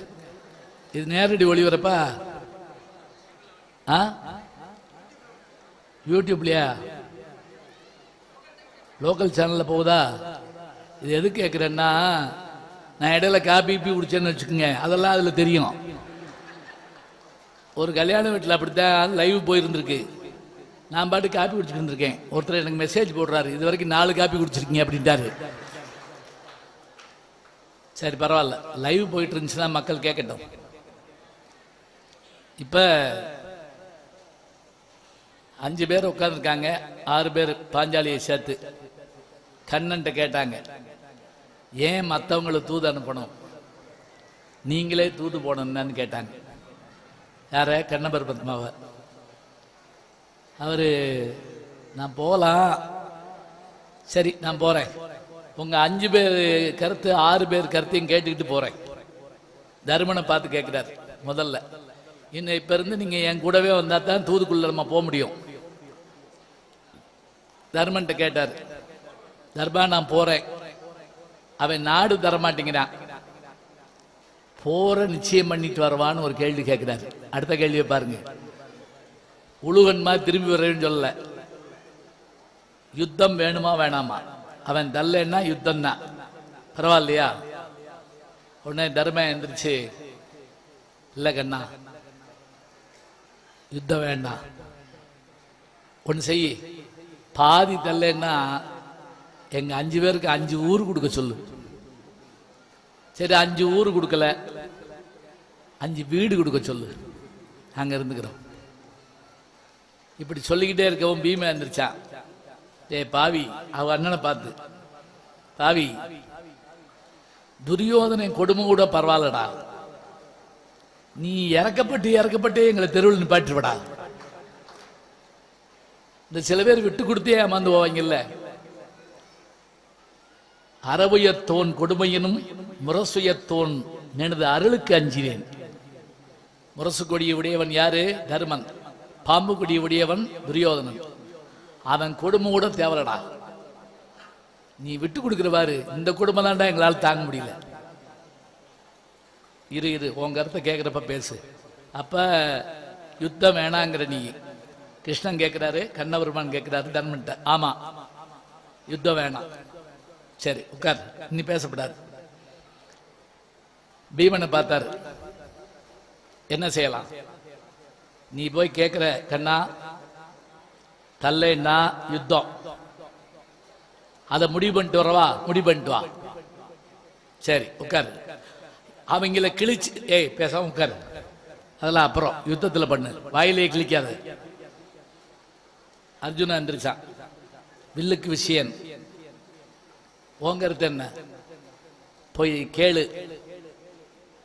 இது நேரடி ஒளிபரப்பா? யூடியூப்லையா, லோக்கல் சேனலில் போகுதா? இது எது கேட்குறேன்னா, நான் இடையில காப்பி குடிச்சேன்னு வச்சுக்கோங்க, அதெல்லாம் அதில் தெரியும். ஒரு கல்யாண வீட்டில் அப்படித்தான் லைவ் போயிருந்துருக்கு, நான் பாட்டு காப்பி குடிச்சிட்டு இருந்திருக்கேன். ஒருத்தர் எனக்கு மெசேஜ் போடுறாரு, இது வரைக்கும் 4 காப்பி குடிச்சிருக்கீங்க அப்படின்ட்டாரு. சரி பரவாயில்ல, லைவ் போயிட்டு இருந்துச்சுன்னா மக்கள் கேட்கட்டும். இப்போ 5 பேர் உட்காந்துருக்காங்க, 6 பேர் பாஞ்சாலியை சேர்த்து. கண்ணன்ட்ட கேட்டாங்க, ஏன் மற்றவங்களை தூது அனுப்பணும், நீங்களே தூது போடணும்னு கேட்டாங்க. யார? கண்ணபர் பத்மாவை. அவரு நான் போகலாம், சரி நான் போகிறேன், உங்கள் 5 பேர் கருத்து 6 பேர் கருத்தையும் கேட்டுக்கிட்டு போகிறேன். தருமனை பார்த்து கேட்குறாரு முதல்ல, இன்னும் இப்போ இருந்து நீங்கள் என் கூடவே வந்தால் தான் தூதுக்குள்ளே நம்ம போக முடியும். தர்மன்ட்ட கேட்டார், தர்மா நான் போகிறேன், அவன் நாடு தரமாட்டேங்கிறான், போற நிச்சயம் பண்ணிட்டு வருவான்னு ஒரு கேள்வி கேட்கிறாரு. அடுத்த கேள்வியை பாருங்க, உழுவன் மாதிரி திரும்பி வரேன்னு சொல்லல, யுத்தம் வேணுமா வேணாமா? அவன் தள்ளேன்னா யுத்தம் தான், பரவாயில்லையா? உடனே தர்மம் எந்திரிச்சு, இல்லை கண்ணா யுத்தம் வேண்டாம், ஒன்று செய், பாதி தள்ளேன்னா எங்க 5 பேருக்கு 5 ஊர் கொடுக்க சொல்லு. சரி 5 ஊர் கொடுக்கல, 5 வீடு கொடுக்க சொல்லு, அங்க இருந்துக்கிறோம். இப்படி சொல்லிக்கிட்டே இருக்கவும் பீமன் எந்திரிச்சான். பாவி, அவ அண்ணனை பார்த்து, பாவி துரியோதனை கொடுமை கூட பரவாயில்லடா, நீ இறக்கப்பட்டு எங்களை தெருவில் நிப்பாட்டுவிடா. இந்த சில பேர் விட்டு கொடுத்தே ஏமாந்து போவாங்கல்ல. அறவுயத்தோன் கொடுமையினும் முரசுயத்தோன் எனது அருளுக்கு அஞ்சினேன். முரசு கொடிய உடையவன் யாரு? தருமன். பாம்பு கொடிய உடையவன் துரியோதனன். அவன் கொடுமை கூட தேவலடா, நீ விட்டு கொடுக்கிறவாரு இந்த குடும்பம் தான்டா எங்களால் தாங்க முடியல. இரு உன் கருத்தை கேட்குறப்ப பேசு. அப்ப யுத்தம் வேணாங்கிற நீ. கிருஷ்ணன் கேட்கிறாரு, கண்ணபெருமான் கேட்கிறாரு தர்மன்ட்ட, ஆமா யுத்தம் வேணாம். சரி உட்கார், நீ பேசப்படாது. பீமனை பார்த்தாரு, என்ன செய்யலாம்? நீ போய் கேட்கிற, கண்ணா தல்லைன்னா யுத்தம், அதை முடிவு பண்ணிட்டு வரவா? முடிவு பண்ணிட்டு வா. சரி உட்காரு. அவங்கள கிழிச்சு, ஏய் பேசாம உட்காரு, அதெல்லாம் அப்புறம் யுத்தத்தில் பண்ணு, வாயிலே கிழிக்காது. அர்ஜுனன் எந்திரிச்சான். வில்லுக்கு விஷயன், உங்கருத்து என்ன? போய் கேளு.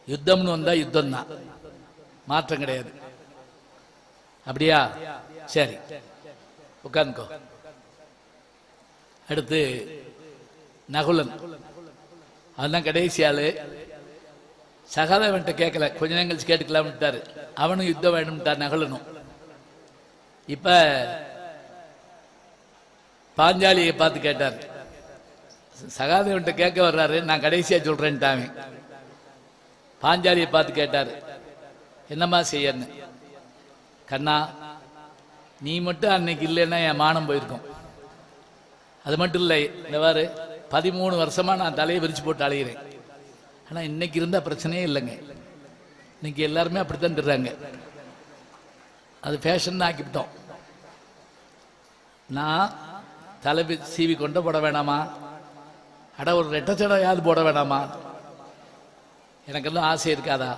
யுத்தம்னு வந்தா யுத்தம் தான், மாற்றம் கிடையாது. அப்படியா? சரி உட்கார்ந்துக்கோ. அடுத்து நகுலன், அவன் கடைசி ஆளு. சகாதேவன்ட்ட கேட்கல, கொஞ்ச நேரம் கழிச்சு கேட்டுக்கலாம் விட்டாரு. அவனும் யுத்தம் வேணும்ட்டார் நகுலனும். இப்ப பாஞ்சாலியை பார்த்து கேட்டார். சகாதேவன்ட்ட கேட்க வர்றாரு, நான் கடைசியா சொல்றேன்ட்டாங்க. பாஞ்சாலியை பார்த்து கேட்டார், என்னம்மா செய்யன்னு. கண்ணா நீ மட்டும் அன்னைக்கு இல்லைன்னா என் மானம் போயிருக்கும். அது மட்டும் இல்லை, இந்த வாரு 13 வருஷமா நான் தலையை விரிச்சு போட்டு அழைகிறேன். ஆனால் இன்னைக்கு இருந்த பிரச்சனையே இல்லைங்க. இன்னைக்கு எல்லாருமே அப்படித்தான் தர்றாங்க. அது ஃபேஷன் ஆக்கிவிட்டோம். நான் தலை சீவி கொண்டு போட வேணாமா? அட ஒரு ரெட்டச்சடையாவது போட வேணாமா? எனக்கெல்லாம் ஆசை இருக்காதா?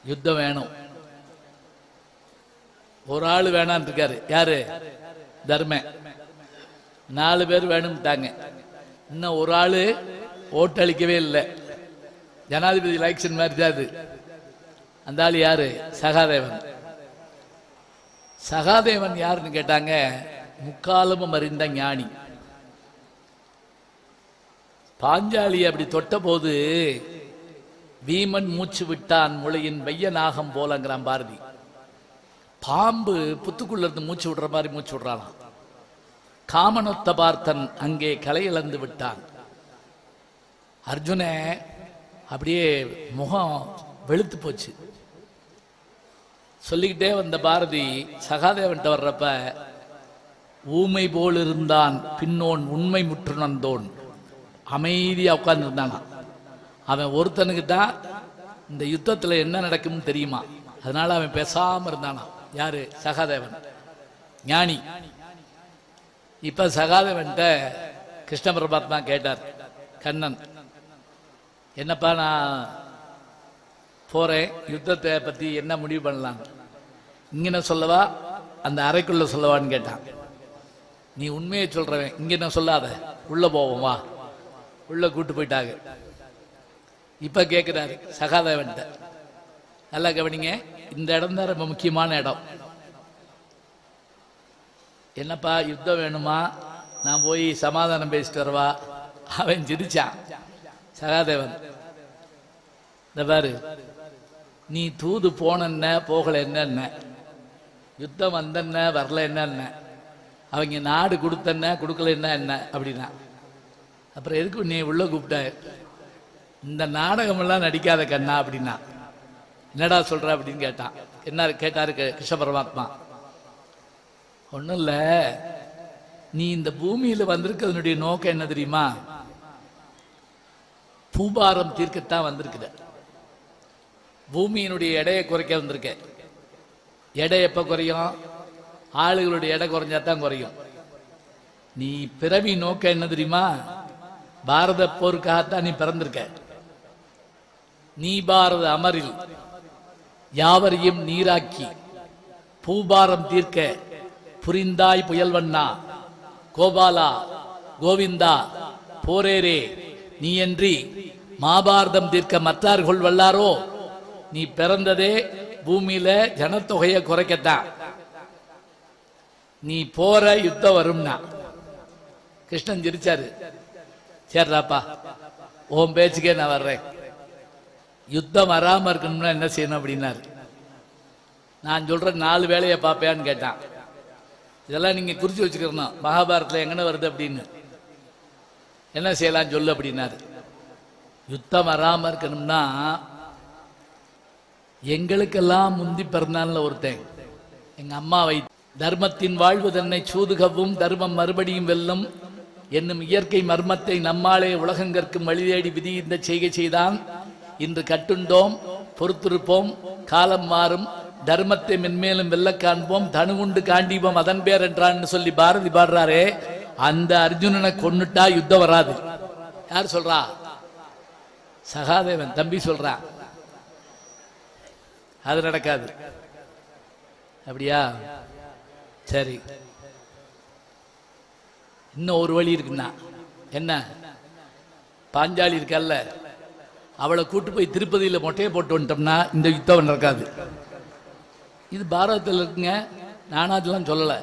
யுத்தம் வேணும். ஒரு ஆள் வேணான்னு இருக்காரு. யாரு? தர்ம. 4 பேர் வேணும்ட்டாங்க. இன்னும் ஒரு ஆளு ஓட்டளிக்கவே இல்லை. ஜனாதிபதி எலெக்ஷன் மாதிரி தான் அது. அந்த ஆள் யாரு? சகாதேவன். சகாதேவன் யாருன்னு கேட்டாங்க, முக்காலமும் அறிந்த ஞானி. பாஞ்சாலி அப்படி தொட்ட போது வீமன் மூச்சு விட்டான் முளையின் வெய்ய நாகம் போலங்கிறான் பாரதி. பாம்பு புத்துக்குள்ள இருந்து மூச்சு விடுற மாதிரி மூச்சு விடுறான். காமனொத்த பார்த்தன் அங்கே களை இழந்து விட்டான். அர்ஜுன அப்படியே முகம் வெளுத்து போச்சு. சொல்லிக்கிட்டே வந்த பாரதி சகாதேவன்ட்ட வர்றப்ப, ஊமை போல் இருந்தான் பின்னோன் உண்மை முற்றுணர்ந்தோன். அமைதியா உட்கார்ந்து இருந்தானா. அவன் ஒருத்தனுக்கு தான் இந்த யுத்தத்துல என்ன நடக்கும்னு தெரியுமா, அதனால அவன் பேசாம இருந்தானா. யாரு? சகாதேவன், ஞானி. இப்ப சகாதேவன்ட்ட கிருஷ்ண பரமாத்மா கேட்டார், கண்ணன் என்னப்பா நான் போறேன், யுத்தத்தை பத்தி என்ன முடிவு பண்ணலாம், இங்க சொல்லவா அந்த அறைக்குள்ள சொல்லவான்னு கேட்டான். நீ உண்மையை சொல்றவன், இங்க சொல்லாத, உள்ள போவோம் வா. உள்ள கூட்டு போயிட்டாங்க. இப்ப கேட்கிறாரு சகாதேவன்ட்ட, நல்லா கவனிங்க, இந்த இடம் தான் ரொம்ப முக்கியமான இடம். என்னப்பா யுத்தம் வேணுமா, நான் போய் சமாதானம் பேசிட்டு வரவா? அவன் சிரிச்சான். சகாதேவன், இந்த பாரு, நீ தூது போன போகல என்ன, யுத்தம் வந்தன்ன வரல என்ன, அவங்க நாடு கொடுத்தன்ன கொடுக்கல என்ன அப்படின்னா, அப்புறம் எதுக்கு நீ உள்ள கூப்பிட்ட? இந்த நாடகமெல்லாம் நடிக்காத கண்ணா அப்படின்னா. என்னடா சொல்ற அப்படின்னு கேட்டான். என்ன கேட்டாரு கிருஷ்ண பரமாத்மா? ஒன்றும் இல்லை, நீ இந்த பூமியில் வந்திருக்கிறதுனுடைய நோக்கம் என்ன தெரியுமா? பூபாரம் தீர்க்கத்தான் வந்திருக்குற. பூமியினுடைய எடையை குறைக்க வந்திருக்க. எடை எப்ப குறையும்? ஆளுகளுடைய எடை குறைஞ்சாதான் குறையும். நீ பிறவி நோக்கம் என்ன தெரியுமா? பாரத போருக்காகத்தான் நீ பிறந்திருக்க. நீ பாரத அமரில் யாவரையும் நீராக்கி பூபாரம் தீர்க்க புரிந்தாய் புயல்வண்ணா, கோபாலா கோவிந்தா போரேரே, நீயன்றி மாபாரதம் தீர்க்க மற்றார்கள் வல்லாரோ. நீ பிறந்ததே பூமியில ஜனத்தொகையை குறைக்கத்தான். நீ போற யுத்தம் வரும்னா. கிருஷ்ணன் சிரிச்சாரு. சரிடாப்பா, உன் பேச்சுக்கே நான் வர்றேன். யுத்தம் வராம இருக்கணும்னா என்ன செய்யணும் அப்படின்னாரு. நான் சொல்ற 4 வேலையை பார்ப்பேன்னு கேட்டான். இதெல்லாம் நீங்க குறிச்சு வச்சுக்கணும், மகாபாரதத்துல எங்கன்னு வருது அப்படின்னு. என்ன செய்யலாம் சொல்லு அப்படின்னாரு. யுத்தம் வராம இருக்கணும்னா, எங்களுக்கெல்லாம் முந்தி பிறந்தான்ல ஒருத்தன், எங்க அம்மாவை, தர்மத்தின் வாழ்வு தன்னை சூதுகவும் தர்மம் மறுபடியும் வெல்லும் என்னும் இயற்கை மர்மத்தை நம்மாலே உலகங்கற்கும் வழிதேடி விதி இந்த செய்கை செய்தான். இன்று கட்டுண்டோம், பொறுத்திருப்போம், காலம் மாறும், தர்மத்தை மென்மேலும் வெல்ல காண்போம், தனுகுண்டு காண்டீபம் அதன் பேர் என்றான்னு சொல்லி பாரதி பாடுறாரே, அந்த அர்ஜுனனை கொன்னுட்டா யுத்தம் வராது. யார் சொல்றா? சகாதேவன் தம்பி சொல்றான். அது நடக்காது. அப்படியா? சரி, இன்னும் ஒரு வழி இருக்குன்னா என்ன? பாஞ்சாலி இருக்கல்ல, அவளை கூட்டு போய் திருப்பதியில் மொட்டையை போட்டு வந்துட்டோம்னா இந்த யுத்தம் நடக்காது. இது பாரதத்தில் இருக்குங்க, நானும் அதெல்லாம் சொல்லலை.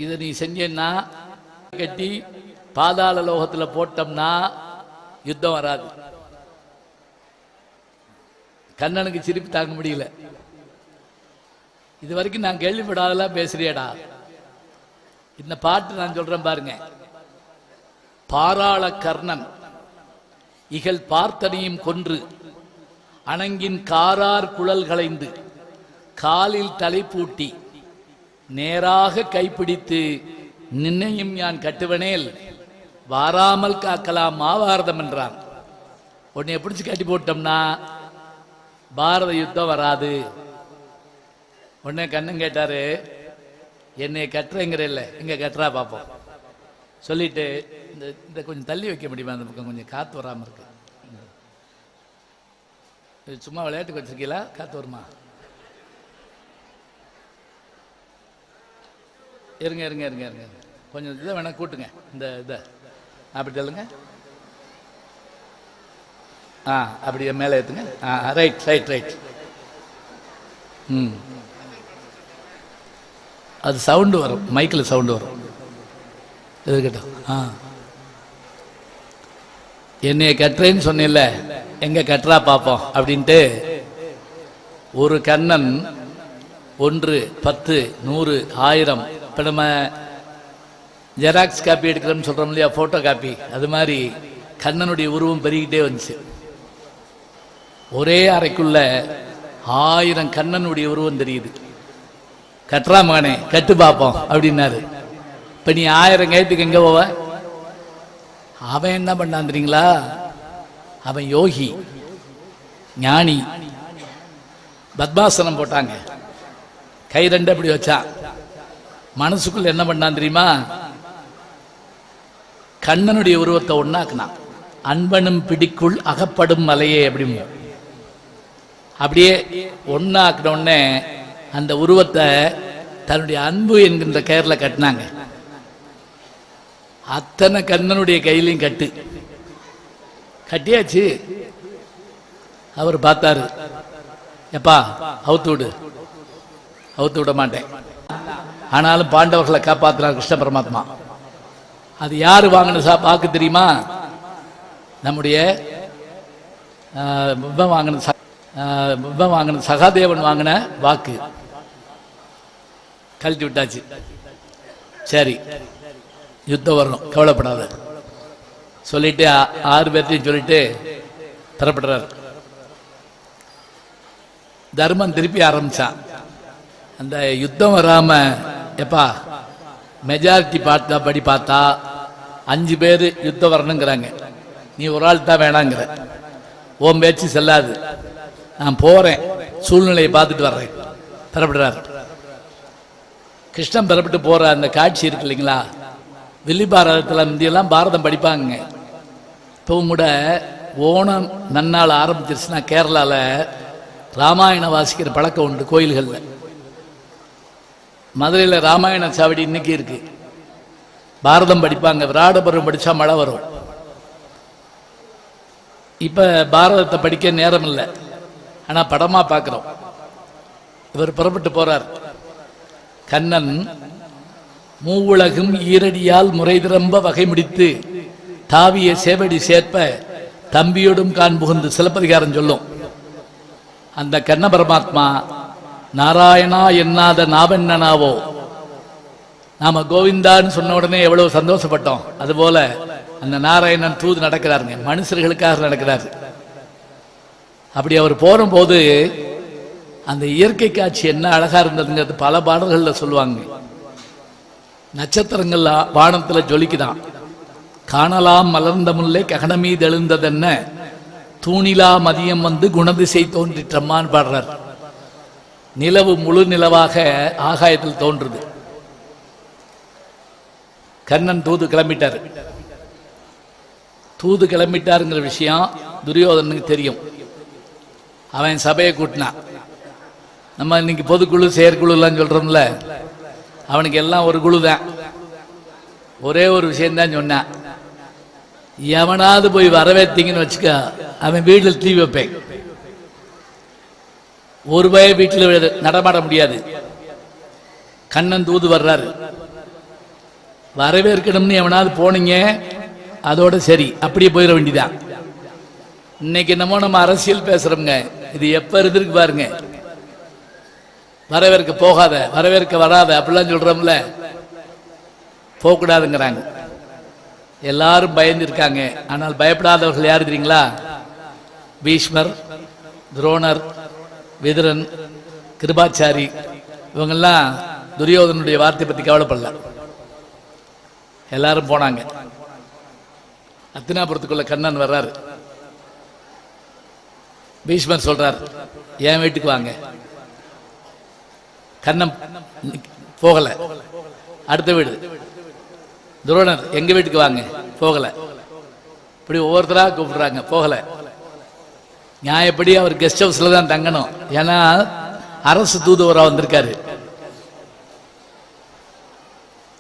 இதை நீ செஞ்சேன்னா கட்டி பாதாள லோகத்தில் போட்டோம்னா யுத்தம் வராது. கண்ணனுக்கு சிரிப்பு தாங்க முடியல. இது வரைக்கும் நான் கேள்விப்படாதெல்லாம் பேசுறியடா. இந்த பாட்டு நான் சொல்றேன் பாருங்க. பாராள கர்ணன் இகழ் பார்த்தனையும் கொன்று அணங்கின் காரார் குழல் களைந்து காலில் தலை பூட்டி நேராக கைப்பிடித்து நின்னையும் யான் கட்டுவனேல் வாராமல் காக்கலாம் மாவாரதம் என்றான். உன்னை பிடிச்சு கட்டி போட்டோம்னா பாரத யுத்தம் வராது. உடனே கண்ணன் கேட்டாரு, என்னை கட்டுறேங்கிற இல்லை, இங்க கட்டுறா பார்ப்போம் சொல்லிட்டு இந்த கொஞ்சம் தள்ளி வைக்க முடியுமா? அந்த பக்கம் கொஞ்சம் காத்து வராமல் இருக்கு. சும்மா விளையாட்டுக்கு வச்சிருக்கீங்களா? காத்து வருமா? இருங்க இருங்க இருங்க இருங்க, கொஞ்சம் இதை வேணா கூட்டுங்க. இந்த இதை அப்படி சொல்லுங்க. அப்படியே மேலே ஏற்றுங்க. Right right right. அது சவுண்டு வரும், மைக்கில் சவுண்டு வரும். இருக்கட்டும். என்னைய கட்டுறேன்னு சொன்னில்ல, எங்க கட்டுறா பார்ப்போம் அப்படின்ட்டு ஒரு கண்ணன் 1, 10, 100, 1000. இப்போ நம்ம ஜெராக்ஸ் காப்பி எடுக்கிறோம்னு சொல்கிறோம் இல்லையா, ஃபோட்டோ காப்பி, அது மாதிரி கண்ணனுடைய உருவம் பெருகிட்டே வந்துச்சு. ஒரே அறைக்குள்ள 1000 கண்ணனுடைய உருவம் தெரியுது. கட்டுறா மகனே, கட்டு பார்ப்போம் அப்படின்னாரு. இப்போ நீ 1000 கேட்டுக்கு எங்கே போவ? அவன் என்ன பண்ணான் தெரியுங்களா? அவன் யோகி ஞானி. பத்மாசனம் போட்டாங்க, கை 2 அப்படி வச்சான். மனசுக்குள்ள என்ன பண்ணான் தெரியுமா? கண்ணனுடைய உருவத்தை ஒன்னாக்குனான். அன்பனும் பிடிக்குள் அகப்படும் மலையே அப்படின்னு அப்படியே ஒன்னாக்குன உடனே அந்த உருவத்தை தன்னுடைய அன்பு என்கின்ற கயிறுல கட்டினாங்க. அத்தனை கண்ணனுடைய கையிலையும் கட்டியாச்சு. அவர் பார்த்தாரு, எப்பா அவுத்து விட மாட்டேன். ஆனாலும் பாண்டவர்களை காப்பாற்றினார் கிருஷ்ண பரமாத்மா. அது யாரு வாங்கின வாக்கு தெரியுமா? நம்முடைய வாங்கின சகாதேவன் வாங்கின வாக்கு. கழட்டி விட்டாச்சு. சரி, யுத்தம் வரணும், கவலைப்படாத சொல்லிட்டு 6 பேர்த்தையும் சொல்லிட்டு பெறப்படுறார். தர்மன் திருப்பி ஆரம்பிச்சான். அந்த யுத்தம் வராம, எப்பா மெஜாரிட்டி படி பார்த்தா 5 பேர் யுத்தம் வரணுங்கிறாங்க, நீ ஒரு ஆள் தான் வேணாங்கிற, ஓம் பேச்சு செல்லாது, நான் போறேன், சூழ்நிலையை பார்த்துட்டு வர்றேன். பெறப்படுறார். கிருஷ்ணன் பெறப்பட்டு போற அந்த காட்சி இருக்கு இல்லைங்களா? வில்லிபாரதத்தில் முந்தியெல்லாம் பாரதம் படிப்பாங்க. இப்பவும் கூட ஓணம் நன்னாள் ஆரம்பிச்சிருச்சுன்னா கேரளாவில் ராமாயணம் வாசிக்கிற பழக்கம் உண்டு கோயில்களில். மதுரையில் ராமாயண சாவடி இன்னைக்கு இருக்கு. பாரதம் படிப்பாங்க. விராடபுரம் படித்தா மழை வரும். இப்போ பாரதத்தை படிக்க நேரம் இல்லை, ஆனால் படமாக பார்க்குறோம். இவர் புறப்பட்டு போறார். கண்ணன் மூவுலகும் ஈரடியால் முறை திரும்ப வகை முடித்து தாவிய சேவடி சேர்ப்ப தம்பியோடும் கான் புகுந்து சிலப்பதிகாரம் சொல்லும். அந்த கண்ண பரமாத்மா நாராயணா என்னாத நாவென்னனாவோ, நாம கோவிந்தான்னு சொன்ன உடனே எவ்வளவு சந்தோஷப்பட்டோம். அதுபோல அந்த நாராயணன் தூது நடக்கிறாருங்க, மனுஷர்களுக்காக நடக்கிறாரு. அப்படி அவர் போகும்போது அந்த இயற்கை காட்சி என்ன அழகா இருந்ததுங்கிறது பல பாடல்கள்ல சொல்லுவாங்க. நட்சத்திரங்கள் வானத்துல ஜொலிக்குதான். காணலாம் மலர்ந்த முல்லை ககன மீது எழுந்ததென்ன தூணிலா மதியம் வந்து குணதிசை தோன்றிற்றம்மான்னு பாடுறார். நிலவு முழு நிலவாக ஆகாயத்தில் தோன்றுது. கண்ணன் தூது கிளம்பிட்டார். தூது கிளம்பிட்டாருங்கிற விஷயம் துரியோதனுக்கு தெரியும். அவன் சபையை கூட்டினான். நம்ம இன்னைக்கு பொதுக்குழு செயற்குழுலாம் சொல்றோம்ல, அவனுக்கு எல்லாம் ஒரு குழு தான். ஒரே ஒரு விஷயம்தான் சொன்னான், எவனாவது போய் வரவேற்றீங்கன்னு வச்சுக்க, அவன் வீட்டில் தீ வைப்பேன். ஒரு பய வீட்டில் நடமாட முடியாது. கண்ணன் தூது வர்றாரு, வரவேற்கணும்னு எவனாவது போனீங்க, அதோட சரி, அப்படியே போயிட வேண்டியதான். இன்னைக்கு என்னமோ நம்ம அரசியல் பேசுறோங்க, இது எப்ப இருக்கு பாருங்க. வரவேற்க போகாத, வரவேற்க வராத அப்படிலாம் சொல்றோம்ல, போகக்கூடாதுங்கிறாங்க. எல்லாரும் பயந்து இருக்காங்க. ஆனால் பயப்படாதவர்கள் யார் தெரியுங்களா? பீஷ்மர், துரோணர், விதுரன், கிருபாச்சாரி, இவங்கெல்லாம் துரியோதனுடைய வார்த்தை பற்றி கவலைப்படல. எல்லாரும் போனாங்க. அத்தினாபுரத்துக்குள்ள கண்ணன் வர்றாரு. பீஷ்மர் சொல்றார், என் வீட்டுக்கு வாங்க. கண்ணன் போகல. அடுத்த வீடு. துரோணர், எங்க வீட்டுக்கு வாங்க. போகல. இப்படி ஒவ்வொருத்தரா கூப்பிடுறாங்க, போகல. நியாயப்படி அவர் கெஸ்ட் ஹவுஸ்ல தான் தங்கணும். ஏன்னா அரசு தூதுவரா வந்திருக்காரு.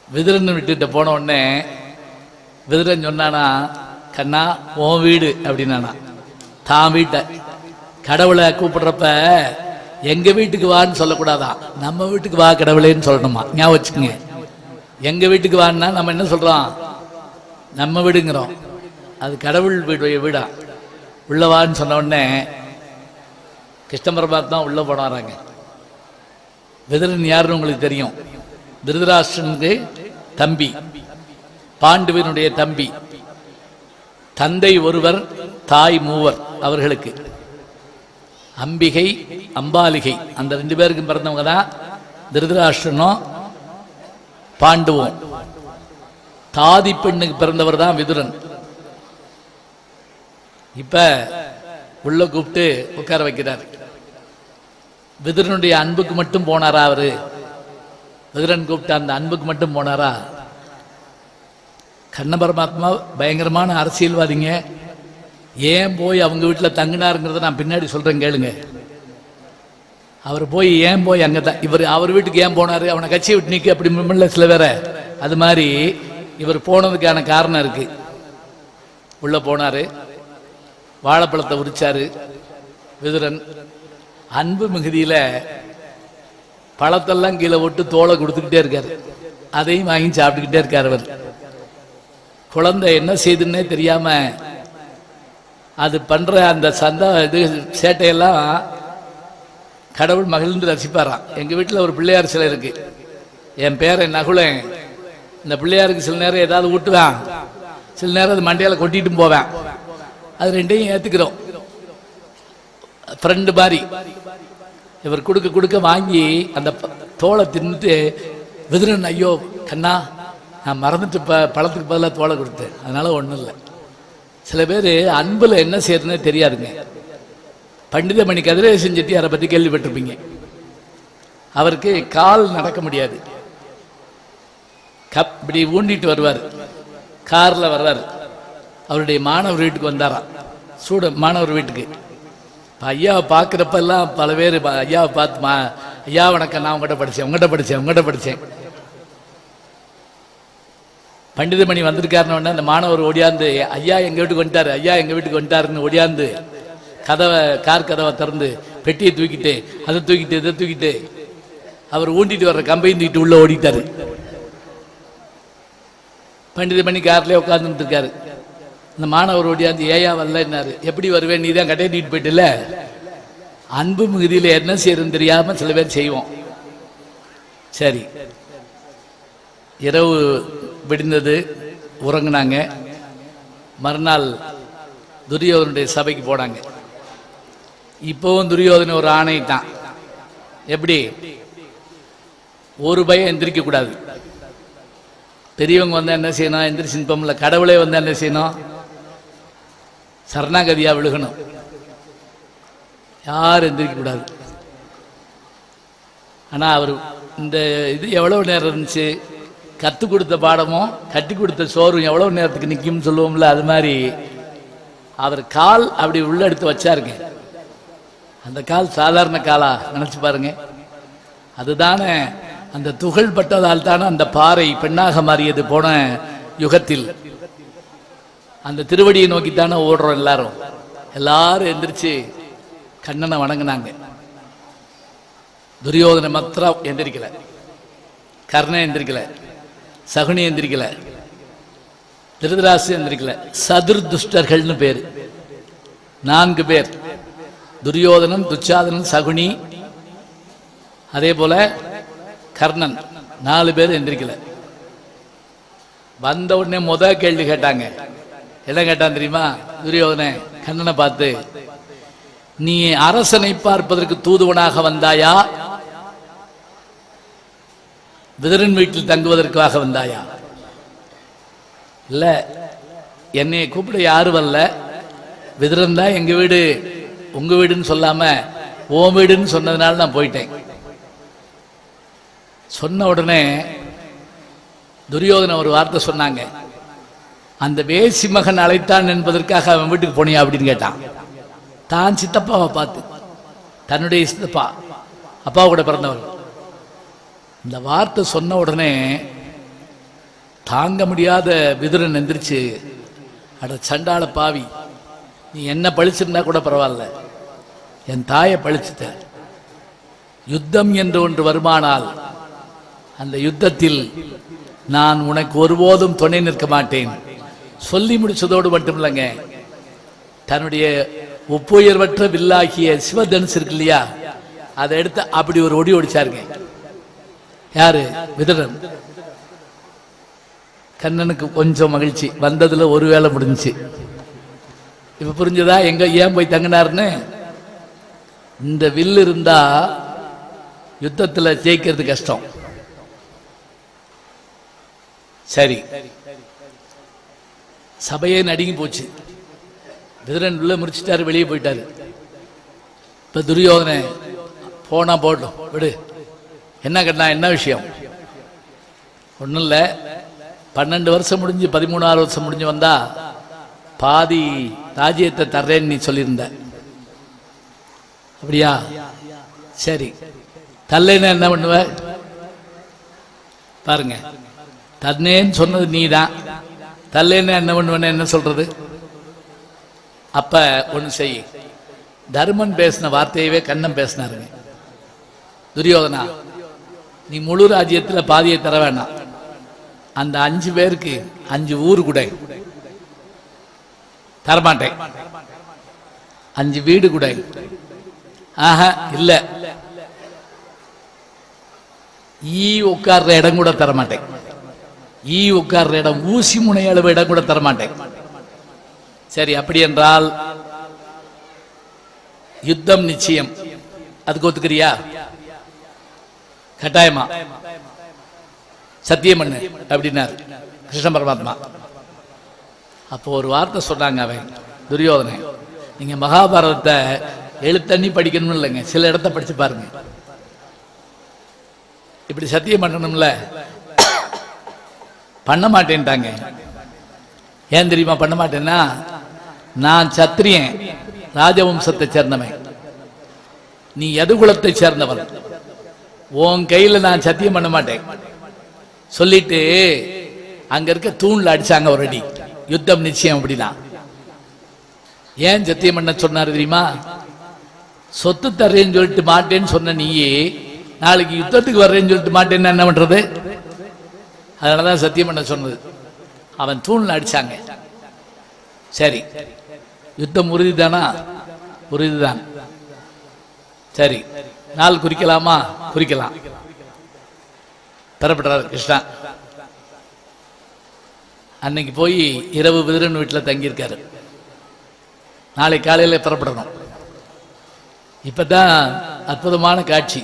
விதுரன் விட்டுட்டு போன உடனே விதுரன் சொன்னானா, கண்ணா உன் வீடு அப்படின்னானா. தான் வீட்டை கடவுளை கூப்பிடுறப்ப எங்க வீட்டுக்கு வான்னு சொல்லக்கூடாதான், நம்ம வீட்டுக்கு வா கடவுளேன்னு சொல்லணுமா. ஞாபகம் வச்சுக்கோங்க. எங்க வீட்டுக்கு வான்னா நம்ம என்ன சொல்றோம், நம்ம வீடுங்கிறோம். அது கடவுள் வீடா. உள்ளவான்னு சொன்ன உடனே கிருஷ்ண பரமாத்மா உள்ள போனாராங்க. விதுரன் யாருன்னு உங்களுக்கு தெரியும். திருதராஷ்டிரனுக்கு தம்பி, பாண்டுவனுடைய தம்பி. தந்தை ஒருவர், தாய் மூவர். அவர்களுக்கு அம்பிகை, அம்பாலிகை, அந்த 2 பேருக்கும் பிறந்தவங்க தான் திருதராஷ்டிரனும் பாண்டுவும். தாதி பெண்ணுக்கு பிறந்தவர் தான் விதுரன். இப்ப உள்ள கூப்பிட்டு உட்கார வைக்கிறார். விதுரனுடைய அன்புக்கு மட்டும் போனாரா அவரு? விதுரன் கூப்பிட்டு அந்த அன்புக்கு மட்டும் போனாரா? கண்ண பரமாத்மா பயங்கரமான அரசியல்வாதிங்க. ஏன் போய் அவங்க வீட்டில் தங்கினாருங்கிறத நான் பின்னாடி சொல்றேன், கேளுங்க. அவர் போய் ஏன் போய் அங்கே தான் இவர் அவர் வீட்டுக்கு ஏன் போனாரு? அவனை கட்சியை விட்டு நீக்கி அப்படி மிம்மல்ல சில வேற. அது மாதிரி இவர் போனதுக்கான காரணம் இருக்கு. உள்ள போனாரு, வாழைப்பழத்தை உரிச்சாரு. விதுரன் அன்பு மிகுதியில பழத்தெல்லாம் கீழே விட்டு தோலை கொடுத்துக்கிட்டே இருக்காரு. அதையும் வாங்கி சாப்பிட்டுக்கிட்டே இருக்காரு. அவர் குழந்தை என்ன செய்துன்னே தெரியாம அது பண்ற அந்த இது சேட்டையெல்லாம் கடவுள் மகிழ்ந்து ரசிப்பாராம். எங்க வீட்டில் ஒரு பிள்ளையார் சிலை இருக்கு. என் பேரன் நகுலன். இந்த பிள்ளையாருக்கு சில நேரம் ஏதாவது ஊட்டுவேன், சில நேரம் அது மண்டையால கொட்டிட்டு போவேன். அது ரெண்டையும் ஏத்துக்கிறோம். ஃப்ரெண்டு மாதிரி இவர் கொடுக்க கொடுக்க வாங்கி அந்த தோலை தின்னுட்டு விதுரன், ஐயோ கண்ணா நான் மறந்துட்டு பழத்துக்கு பதிலாக தோலை கொடுத்தேன், அதனால ஒன்றும் இல்லை. சில பேர் அன்புல என்ன செய்யறதுன்னே தெரியாதுங்க. பண்டிதமணி கதிரேசன் செட்டியாரை பற்றி கேள்விப்பட்டிருப்பீங்க. அவருக்கு கால் நடக்க முடியாது. இப்படி ஊண்டிட்டு வருவார். கார்ல வர்றாரு. அவருடைய மாணவர் வீட்டுக்கு வந்தாராம். மாணவர் வீட்டுக்கு ஐயாவை பார்க்குறப்ப எல்லாம் பல பேர் ஐயாவை பார்த்து, ஐயா வணக்கம், நான் உங்கள்கிட்ட படித்தேன். பண்டிதமணி வந்திருக்காருன்னு அந்த மாணவர் ஓடியாந்து, ஐயா எங்கள் வீட்டுக்கு வந்துட்டாருன்னு ஓடியாந்து கார் கதவை திறந்து பெட்டியை தூக்கிட்டு அதை தூக்கிட்டு இதை தூக்கிட்டு அவர் ஊண்டிட்டு வர்ற கம்பையும் தூக்கிட்டு உள்ள ஓடிட்டாரு. பண்டிதமணி கார்லேயே உட்காந்துட்டு இருக்காரு. அந்த மாணவர் ஓடியாந்து, ஏயா வரலன்னாரு. எப்படி வருவேன், நீ தான் கட்டையை தூக்கிட்டு போயிட்டுல. அன்பு மிகுதியில் என்ன செய்யறதுன்னு தெரியாம சில பேர் செய்வோம். சரி, இரவு விடிந்தது, உறங்கினாங்க. மறுநாள் துரியோதனுடைய சபைக்கு போனாங்க. இப்போவும் துரியோதனை ஒரு ஆணையிட்டான். எப்படி? ஒரு பயம் எந்திரிக்க கூடாது. பெரியவங்க வந்தா என்ன செய்யணும்? எந்திரிச்சு நிற்போம்ல. கடவுளே வந்தா என்ன செய்யணும்? சரணாகதியா விழுகணும், யாரும் எந்திரிக்க கூடாது. ஆனா அவர் இந்த இது எவ்வளவு நேரம் இருந்துச்சு, கற்றுக் கொடுத்த பாடமும் கட்டி கொடுத்த சோறும் எவ்வளவு நேரத்துக்கு நிற்கும்னு சொல்லுவோம்ல, அது மாதிரி அவர் கால் அப்படி உள்ள எடுத்து வச்சாருங்க. அந்த கால் சாதாரண காலா நினைச்சு பாருங்க. அதுதானே அந்த துகள் பட்டதால் தானே அந்த பாறை பெண்ணாக மாறியது. போன யுகத்தில் அந்த திருவடியை நோக்கித்தானே ஓடுறோம் எல்லாரும். எல்லாரும் எந்திரிச்சு கண்ணனை வணங்கினாங்க. துரியோதனை மாத்திரம் எந்திரிக்கல, கர்ணன் எந்திரிக்கல, சகுனி எந்திரிக்கல, திருதராசு எந்திரிக்கல. சதுர்துஷ்டர்கள்னு பேரு, 4 பேர். துரியோதனன், துச்சாதனன், சகுனி, அதே போல கர்ணன், 4 பேர் எந்திரிக்கல. வந்த உடனே கேள்வி கேட்டாங்க. என்ன கேட்டான் தெரியுமா? துரியோதனை கண்ணனை பார்த்து, நீ அரசனை பார்ப்பதற்கு தூதுவனாக வந்தாயா, விதுரன் வீட்டில் தங்குவதற்காக வந்தாயா? இல்ல, என்னை கூப்பிட யாரும் வரல, விதுரன் தான் எங்க வீடு உங்க வீடுன்னு சொல்லாம ஓ வீடுன்னு சொன்னதுனால நான் போயிட்டேன். சொன்ன உடனே துரியோதன ஒரு வார்த்தை சொன்னாங்க. அந்த வேசி மகன் அழைத்தான் என்பதற்காக அவன் வீட்டுக்கு போனியா அப்படின்னு கேட்டான். தான் சித்தப்பாவை பார்த்து, தன்னுடைய சித்தப்பா, அப்பா கூட பிறந்தவர். இந்த வார்த்தை சொன்ன உடனே தாங்க முடியாத விதுரன் எந்திரிச்சு, அட சண்டாள பாவி, நீ என்ன பழிச்சிருந்தா கூட பரவாயில்ல, என் தாயை பழிச்சிட்ட. யுத்தம் என்று ஒன்று வருமானால் அந்த யுத்தத்தில் நான் உனக்கு ஒருபோதும் துணை நிற்க மாட்டேன். சொல்லி முடிச்சதோடு மட்டும் இல்லைங்க, தன்னுடைய ஒப்புயர்வற்ற வில்லாகிய சிவதனுசு இருக்கு இல்லையா, அதை எடுத்து அப்படி ஒரு ஒடி ஒடிச்சாருங்க. யாரு? விதுரன். கண்ணனுக்கு கொஞ்சம் மகிழ்ச்சி, வந்ததுல ஒரு வேலை முடிஞ்சிச்சு. இப்ப புரிஞ்சதா எங்க ஏன் போய் தங்கினார்னு? இந்த வில்லு இருந்தா யுத்தத்துல ஜெயிக்கிறது கஷ்டம். சரி, சபையே நடுங்கி போச்சு. விதுரன் உள்ள முடிச்சிட்டாரு, வெளியே போயிட்டாரு. இப்ப துரியோதனை போனா போட்டோம், விடு. என்ன கண்ணா, என்ன விஷயம்? ஒன்றும் இல்லை, 12 வருஷம் முடிஞ்சு 13ஆவது வருஷம் முடிஞ்சு வந்தா பாதி ராஜ்யத்தை தர்றேன்னு நீ சொல்லியிருந்த, அப்படியா? சரி, தல்லைன்னா என்ன பண்ணுவ? பாருங்க, தன்னேன்னு சொன்னது நீ தான், தல்லைன்னா என்ன பண்ணுவேன்னு என்ன சொல்றது? அப்ப ஒன்று செய். தர்மன் பேசின வார்த்தையவே கண்ணன் பேசினாருங்க. துரியோதனா, நீ முழு ராஜ்யத்தில் பாதியை தர வேண்டாம், அந்த 5 பேருக்கு 5 ஊர் கூட தரமாட்டேன், 5 வீடு கூட. ஆஹா, இல்ல, ஈ உட்கார்ற இடம் கூட தரமாட்டேன். ஈ உட்கார்ற இடம், ஊசி முனை அளவு இடம் கூட தரமாட்டேன். சரி, அப்படி என்றால் யுத்தம் நிச்சயம், அதுக்கு ஒத்துக்கிறியா? கட்டாயமா சத்தியம் பண்ணு அப்படின்னாரு கிருஷ்ண பரமாத்மா. அப்போ ஒரு வார்த்தை சொன்னாங்க அவன் துரியோதனை, நீங்க மகாபாரதத்தை எழுத்தண்ணி படிக்கணும் இல்லைங்க, சில இடத்த படிச்சு பாருங்க. இப்படி சத்தியம் பண்ணணும்ல, பண்ண மாட்டேன்ட்டாங்க. ஏன் தெரியுமா பண்ண மாட்டேன்னா? நான் சத்திரியன், ராஜவம்சத்தை சேர்ந்தவன், நீ யதுகுலத்தை சேர்ந்தவன், உன் கையில நான் சத்தியம் பண்ண மாட்டேன் சொல்லிட்டு அங்க இருக்க தூண்ல அடிச்சாங்க ஒரு அடி. யுத்தம் நிச்சயம் அப்படின்னா. ஏன் சத்தியம் பண்ண சொன்னாரு தெரியுமா? சொத்து தர்றேன்னு சொல்லிட்டு மாட்டேன்னு சொன்ன நீயே நாளைக்கு யுத்தத்துக்கு வர்றேன்னு சொல்லிட்டு மாட்டேன்னு என்ன பண்றது? அதனாலதான் சத்தியம் பண்ண சொன்னது. அவன் தூண்ல அடிச்சாங்க. சரி, யுத்தம் உறுதிதானா? உறுதிதான். சரி, நாள் குறிக்கலாமா? குறிக்கலாம். பெறப்பட்டார் கிருஷ்ணா. அன்னைக்கு போய் இரவு விதுரன் வீட்டில் தங்கியிருக்காரு. நாளை காலையில பெறப்படணும். இப்பதான் அற்புதமான காட்சி.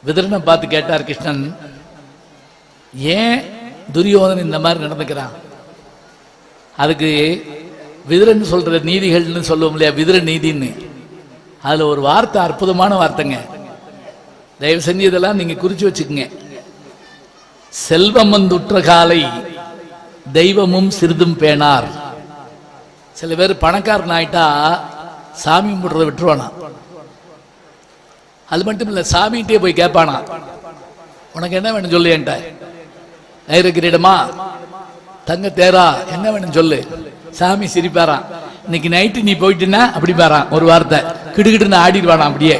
விதுரனை பார்த்து கேட்டார் கிருஷ்ணன், ஏன் துரியோதனன் இந்த மாதிரி நடந்துக்கிறான்? அதுக்கு விதுரன் சொல்ற நீதிகள்னு சொல்லுவோம் இல்லையா, விதுர நீதின்னு. அதுல ஒரு வார்த்தை அற்புதமான வார்த்தைங்க. தயவு செஞ்சு இதெல்லாம் நீங்க குறிச்சு வச்சுக்கோங்க. செல்வம் வந்துற்ற காலை தெய்வமும் சிறிதும் பேணார். சில பேர் பணக்காரன் ஆயிட்டா சாமி கும்பிடுறத விட்டுருவானா. அது மட்டும் இல்ல, சாமிகிட்டே போய் கேட்பானா, உனக்கு என்ன வேணும் சொல்லு, என்கிட்ட வைர கிரீடமா தங்க தேரா என்ன வேணும் சொல்லு. சாமி சிரிப்பாராம். இன்னைக்கு நைட்டு நீ போயிட்டுன்னா அப்படி பாரான் ஒரு வார்த்தை, கிடுகிடுன்னு ஆடிடுவானா அப்படியே.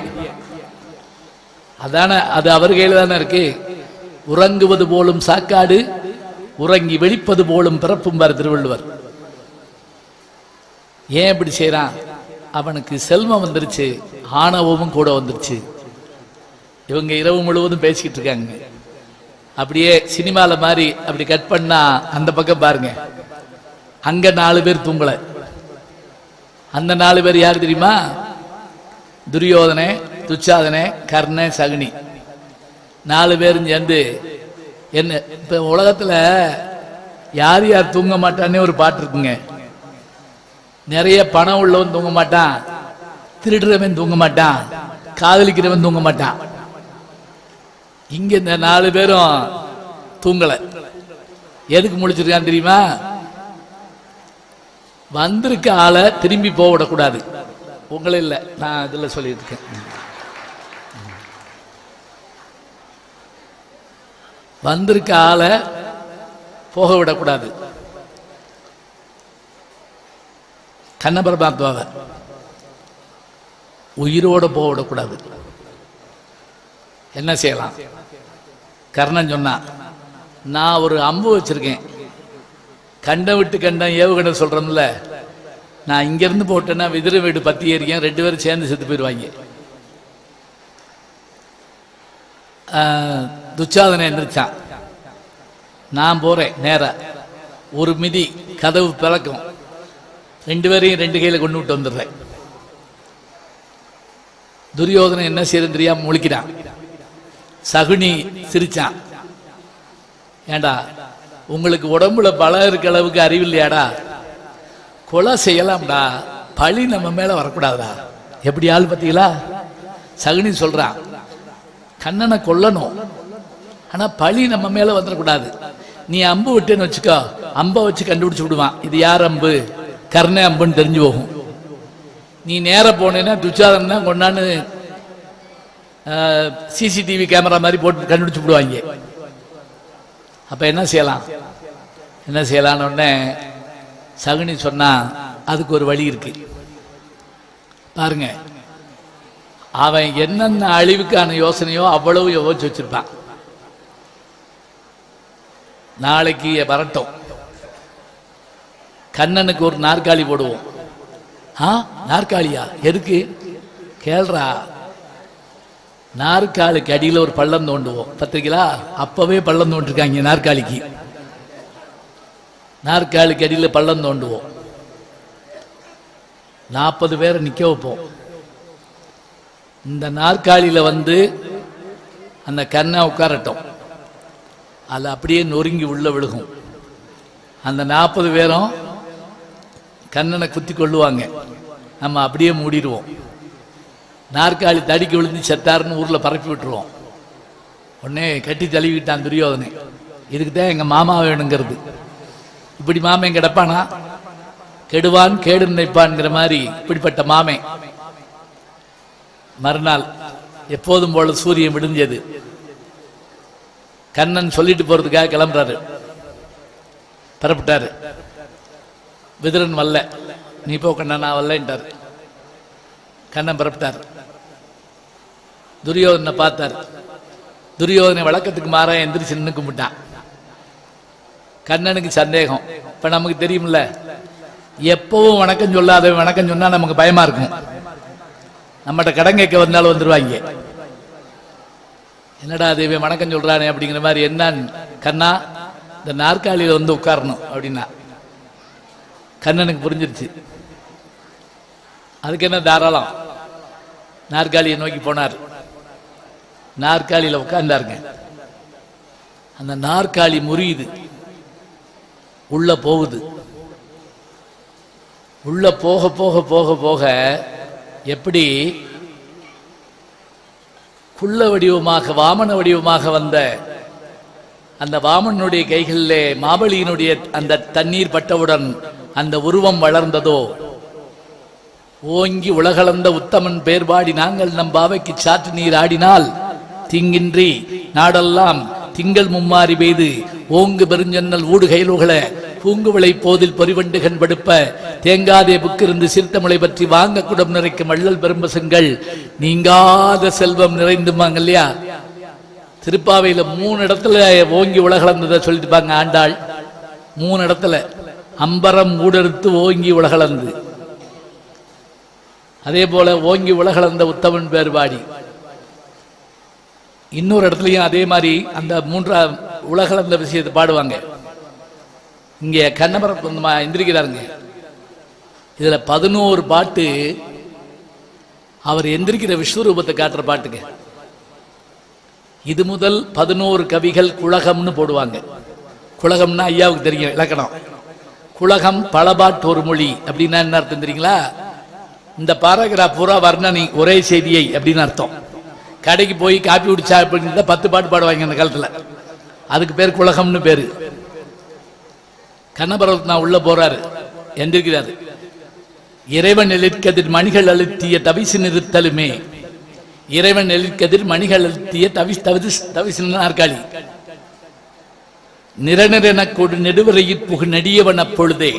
அதான, அது அவர் கையில தானே இருக்கு. உறங்குவது போலும் சாக்காடு, உறங்கி வெளிப்பது போலும் பிறப்பும் பார் திருவள்ளுவர். ஏன் இப்படி செய்யறான்? அவனுக்கு செல்வம் வந்துருச்சு, ஆணவமும் கூட வந்துருச்சு. இவங்க இரவு முழுவதும் பேசிக்கிட்டு இருக்காங்க. அப்படியே சினிமால மாதிரி அப்படி கட் பண்ணா அந்த பக்கம் பாருங்க, அங்க 4 பேர் தூங்கல. அந்த 4 பேர் யார் தெரியுமா? துரியோதனே, துச்சாதனே, கர்ண, சகுனி. 4 பேரும் சேர்ந்து என்ன, இப்ப உலகத்துல யார் யார் தூங்க மாட்டான்னே ஒரு பாட்டு இருக்குங்க. நிறைய பணம் உள்ளவன் தூங்க மாட்டான், திருடுறவன் தூங்க மாட்டான், காதலிக்கிறவன் தூங்க மாட்டான். இங்க இந்த 4 பேரும் தூங்கல. எதுக்கு முழிச்சிருக்கான் தெரியுமா? வந்திருக்க ஆளை திரும்பி போக விடக்கூடாது. உங்களே இல்லை, நான் இதுல சொல்லியிருக்கேன். வந்திருக்க ஆளை போக விடக்கூடாது. கண்ணபரமாத்மாவை உயிரோட போக விடக்கூடாது. என்ன செய்யலாம்? கர்ணன் சொன்னா, நான் ஒரு அம்பு வச்சிருக்கேன், கண்ட விட்டு கண்டம் ஏவுகணை சொல்றோம்ல, நான் இங்க இருந்து போட்டேன்னா விதிர வீடு பத்தி ஏறிக்கேன், 2 பேரும் சேர்ந்து செத்து போயிடுவாங்க. துச்சாதனை எந்திரிச்சான், நான் போறேன் நேரா, ஒரு மிதி கதவு பிளக்கும், 2 பேரையும் 2 கையில கொண்டு விட்டு வந்துடுறேன். துரியோதனை என்ன செய்யறது தெரியாம முழிக்கிறான். சகுனி சிரிச்சான், ஏண்டா உங்களுக்கு உடம்புல பலம் இருக்க அளவுக்கு அறிவு இல்லையாடா? கொலை செய்யலாம்டா, பழி நம்ம மேல வரக்கூடாதா? எப்படி ஆள் பார்த்தீங்களா? சகுனி சொல்றான், கண்ணனை கொல்லணும், ஆனா பழி நம்ம மேல வந்துடக்கூடாது. நீ அம்பு விட்டேன்னு வச்சுக்கோ, அம்பை வச்சு கண்டுபிடிச்சு விடுவான் இது யார் அம்பு, கர்ண அம்புன்னு தெரிஞ்சு போகும். நீ நேர போனேன்னா துச்சாதன் தான் கொண்டான்னு சிசிடிவி கேமரா மாதிரி போட்டு கண்டுபிடிச்சு விடுவாங்க. அப்ப என்ன செய்யலாம், என்ன செய்யலான்னு உடனே சகுனி சொன்னா, அதுக்கு ஒரு வழி இருக்கு பாருங்க. அவன் என்னென்ன அழிவுக்கான யோசனையோ அவ்வளவு யோசிச்சு வச்சிருப்பான். நாளைக்கு வரட்டும், கண்ணனுக்கு ஒரு நாற்காலி போடுவோம். நாற்காலியா? எதுக்கு கேள்றா? நாற்காலிக்கு அடியில் ஒரு பள்ளம் தோண்டுவோம். பத்திரிகளா? அப்பவே பள்ளம் தோண்டிருக்காங்க நாற்காலிக்கு. நாற்காலிக்கு அடியில் பள்ளம் தோண்டுவோம், 40 பேரை நிக்க வைப்போம். இந்த நாற்காலியில வந்து அந்த கண்ணை உட்காரட்டும், அது அப்படியே நொறுங்கி உள்ள விழுகும். அந்த 40 பேரும் கண்ணனை குத்தி கொள்ளுவாங்க, நம்ம அப்படியே மூடிடுவோம். நாற்காலி தடிக்கு விழுந்து செத்தாருன்னு ஊர்ல பரப்பி விட்டுருவோம். உடனே கட்டி தழுவிட்டான் துரியோதனை, இதுக்கு தான் எங்க மாமா வேணுங்கிறது. இப்படி மாமன் கிடப்பானா? கெடுவான் கேடு நினைப்பான்ங்கிற மாதிரி இப்படிப்பட்ட மாமே. மறுநாள் எப்போதும் போல சூரியன் விடிஞ்சது. கண்ணன் சொல்லிட்டு போறதுக்காக கிளம்புறாரு, பரப்பிட்டாரு. விதுரன் வரல, நீ போ கண்ணன், நான் வரலன்ட்டார். கண்ணன் பரப்பிட்டார். துரியோதனை பார்த்தார். துரியோதனை வழக்கத்துக்கு மாறா எந்திரிச்சு நின்று கும்பிட்டான். கண்ணனுக்கு சந்தேகம். இப்ப நமக்கு தெரியும்ல, எப்பவும் வணக்கம் சொல்லாத வணக்கம் சொன்னா நமக்கு பயமா இருக்கும். நம்மகிட்ட கடன் கேட்க வந்தாலும் வந்துருவாங்க, என்னடா தேவி வணக்கம் சொல்றானே அப்படிங்கிற மாதிரி. என்னன்னு, கண்ணா இந்த நாற்காலியில வந்து உட்காரணும் அப்படின்னா. கண்ணனுக்கு புரிஞ்சிருச்சு, அதுக்கு என்ன தாராளம். நாற்காலியை நோக்கி போனார். நாற்காலியில உட்கார்ந்தாருங்க. அந்த நாற்காலி முறியுது, உள்ள போகுது. உள்ள போக போக போக போக எப்படி குள்ள வடிவமாக வாமன வடிவமாக வந்த அந்த வாமனுடைய கைகளிலே மாபலியினுடைய அந்த தண்ணீர் பட்டவுடன் அந்த உருவம் வளர்ந்ததோ, ஓங்கி உலகளந்த உத்தமன் பேர்பாடி நாங்கள் நம் பாவைக்கு சாற்று நீர் ஆடினால் திங்கின்றி நாடெல்லாம் திங்கள் மும்மாறி பெய்து ஓங்கு பெருஞ்சன்னல் ஊடுகையிலுகள பூங்குவிளை போதில் பொறிவண்டுகன் படுப்ப தேங்காதே புக்கிருந்து சிறுத்தமலை பற்றி வாங்க குடம் நிறைக்கும் வள்ளல் பெரும்பசுங்கள் நீங்காத செல்வம் நிறைந்துமாங்க இல்லையா. திருப்பாவையில 3 இடத்துல ஓங்கி உலகளந்ததை சொல்லிட்டுப்பாங்க ஆண்டாள். 3 இடத்துல அம்பரம் ஊடெடுத்து ஓங்கி உலகளந்து, அதே போல ஓங்கி உலகளந்த உத்தமன் பேர்பாடி. இன்னொரு இடத்துலயும் அதே மாதிரி அந்த 3 உலகளந்த விஷயத்தை பாடுவாங்க. இங்க கண்ணபுரம் எந்திரிக்கிறாருங்க. இதுல 11 பாட்டு அவர் எந்திரிக்கிற விஸ்வரூபத்தை காட்டுற பாட்டுங்க. இது முதல் 11 கவிகள் குலகம்னு போடுவாங்க. குலகம்னா ஐயாவுக்கு தெரியும் இலக்கணம். குலகம் பலபாட்டு ஒரு மொழி அப்படின்னா என்ன அர்த்தம் தெரியுங்களா? இந்த பாராகிராஃப் பூரா வர்ணனை ஒரே செய்தியை அப்படின்னு அர்த்தம். கடைக்கு போய் காப்பி குடிச்சா அப்படின்னு 10 பாட்டு பாடுவாங்க அந்த காலத்துல. அதுக்கு பேர் குலகம்னு பேரு. கண்ணபுரத் நான் உள்ள போறாரு, எந்திருக்கிறாரு. இறைவன் எழிற்கதிர் மணிகள் அழுத்திய தவிசு நிறுத்தலுமே, இறைவன் எழிற்கதிர் மணிகள் அழுத்திய தவிசு நாற்காலி நிறநிறன கொடு நெடுவரையில் புகு நெடியவன் அப்பொழுதே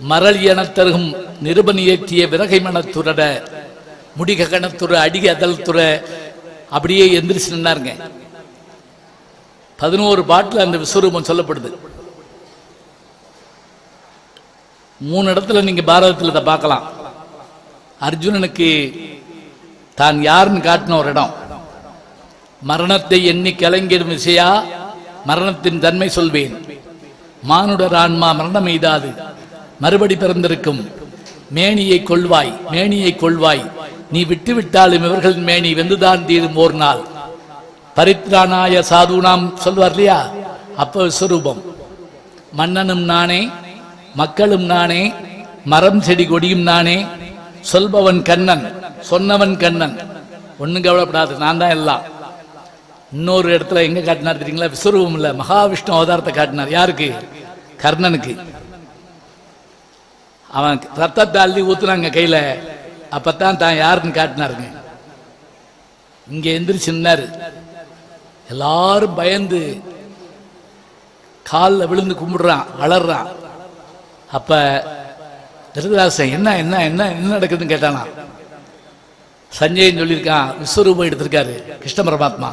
மரள் என தருகும் நிருபணியேற்றிய விறகை மனத்துறட முடிக கணத்துற அடிக அதல் துற அப்படியே எந்திரிச்சு நின்னாருங்க. 11 பாட்டுல அந்த விஸ்வரூபம் சொல்லப்படுது. 3 இடத்துல நீங்க பாரதத்தில் இதை பார்க்கலாம். அர்ஜுனனுக்கு தான் யாருன்னு காட்டின ஒரு இடம். மரணத்தை எண்ணி கலங்கிடும் விஷயா மரணத்தின் தன்மை சொல்வேன், மானுடர் ஆன்மா மரணம் எய்தாது மறுபடி பிறந்திருக்கும் மேனியை கொள்வாய், மேனியை கொள்வாய், நீ விட்டு விட்டாலும் இவர்களின் மேனி வெந்துதான் தீரும் ஓர் நாள் பரித்ராணாய சாதுனாம் சொல்வார் இல்லையா. அப்ப விஸ்வரூபம் மன்னனும் நானே, மக்களும் நானே, மரம் செடி கொடியும் நானே, சொல்பவன் கண்ணன், சொன்னவன் கண்ணன், ஒன்னும் கவலைப்படாது, நான் தான் எல்லாம். இன்னொரு இடத்துல எங்க காட்டினார் தெரியுங்களா? விஸ்வரூபம் இல்ல, மகாவிஷ்ணு அவதாரத்தை காட்டினார். யாருக்கு? கர்ணனுக்கு. அவன் ரத்தத்தை அள்ளி ஊத்துனாங்க கையில, அப்பத்தான் தான் யாருன்னு காட்டினாருங்க. இங்க எந்திரிச்சுன்னாரு. எல்லாரும் பயந்து காலில் விழுந்து கும்பிடுறான், அலறான். அப்ப திருதராசன் என்ன என்ன என்ன என்ன நடக்குதுன்னு கேட்டானா. சஞ்சயன் சொல்லியிருக்கான், விஸ்வரூபம் எடுத்திருக்காரு கிருஷ்ண பரமாத்மா.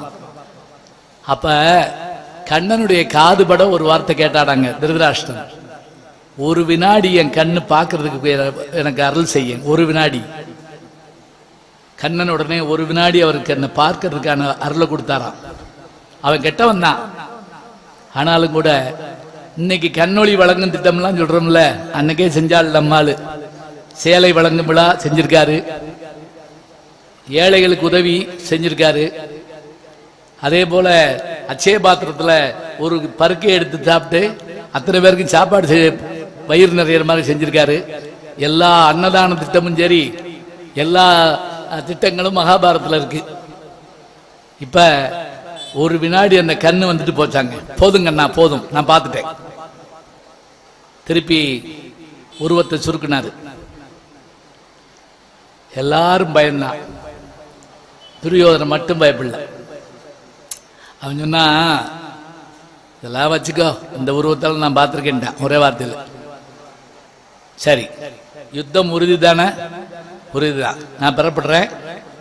அப்ப கண்ணனுடைய காதுபட ஒரு வார்த்தை கேட்டாடாங்க திருதராஷ்டிரன். ஒரு வினாடி என் கண்ணு பார்க்கறதுக்கு எனக்கு அருள் செய்ய, ஒரு வினாடி. கண்ணன் உடனே ஒரு வினாடி அவருக்கு என்ன பார்க்கறதுக்கான அருளை கொடுத்தாராம். அவன் கெட்டவன் தான், ஆனாலும் கூட இன்னைக்கு கண்ணொளி வழங்கும் திட்டம்லாம் சொல்றோம்ல, அன்னைக்கே செஞ்சாள் நம்மாளு. சேலை வழங்கும் விழா செஞ்சிருக்காரு, ஏழைகளுக்கு உதவி செஞ்சிருக்காரு. அதே போல அச்சய பாத்திரத்துல ஒரு பருக்கை எடுத்து சாப்பிட்டு அத்தனை பேருக்கு சாப்பாடு வயிறு நிறைய மாதிரி செஞ்சிருக்காரு. எல்லா அன்னதான திட்டமும் சரி, எல்லா திட்டங்களும் மகாபாரதத்துல இருக்கு. இப்ப ஒரு வினாடி அந்த கண்ணு வந்துட்டு போச்சாங்க. போதுங்கண்ணா போதும், நான் பார்த்துட்டேன். திருப்பி உருவத்தை சுருக்கினாரு. எல்லாரும் பயந்தான், துரியோதனை மட்டும் பயப்படல. அவன் சொன்னா, இதெல்லாம் வச்சுக்கோ, இந்த உருவத்தால் நான் பார்த்துருக்கேன்ட்டான் ஒரே வார்த்தையில். சரி, யுத்தம் உறுதி தானே? உறுதிதான், நான் பெறப்படுறேன்,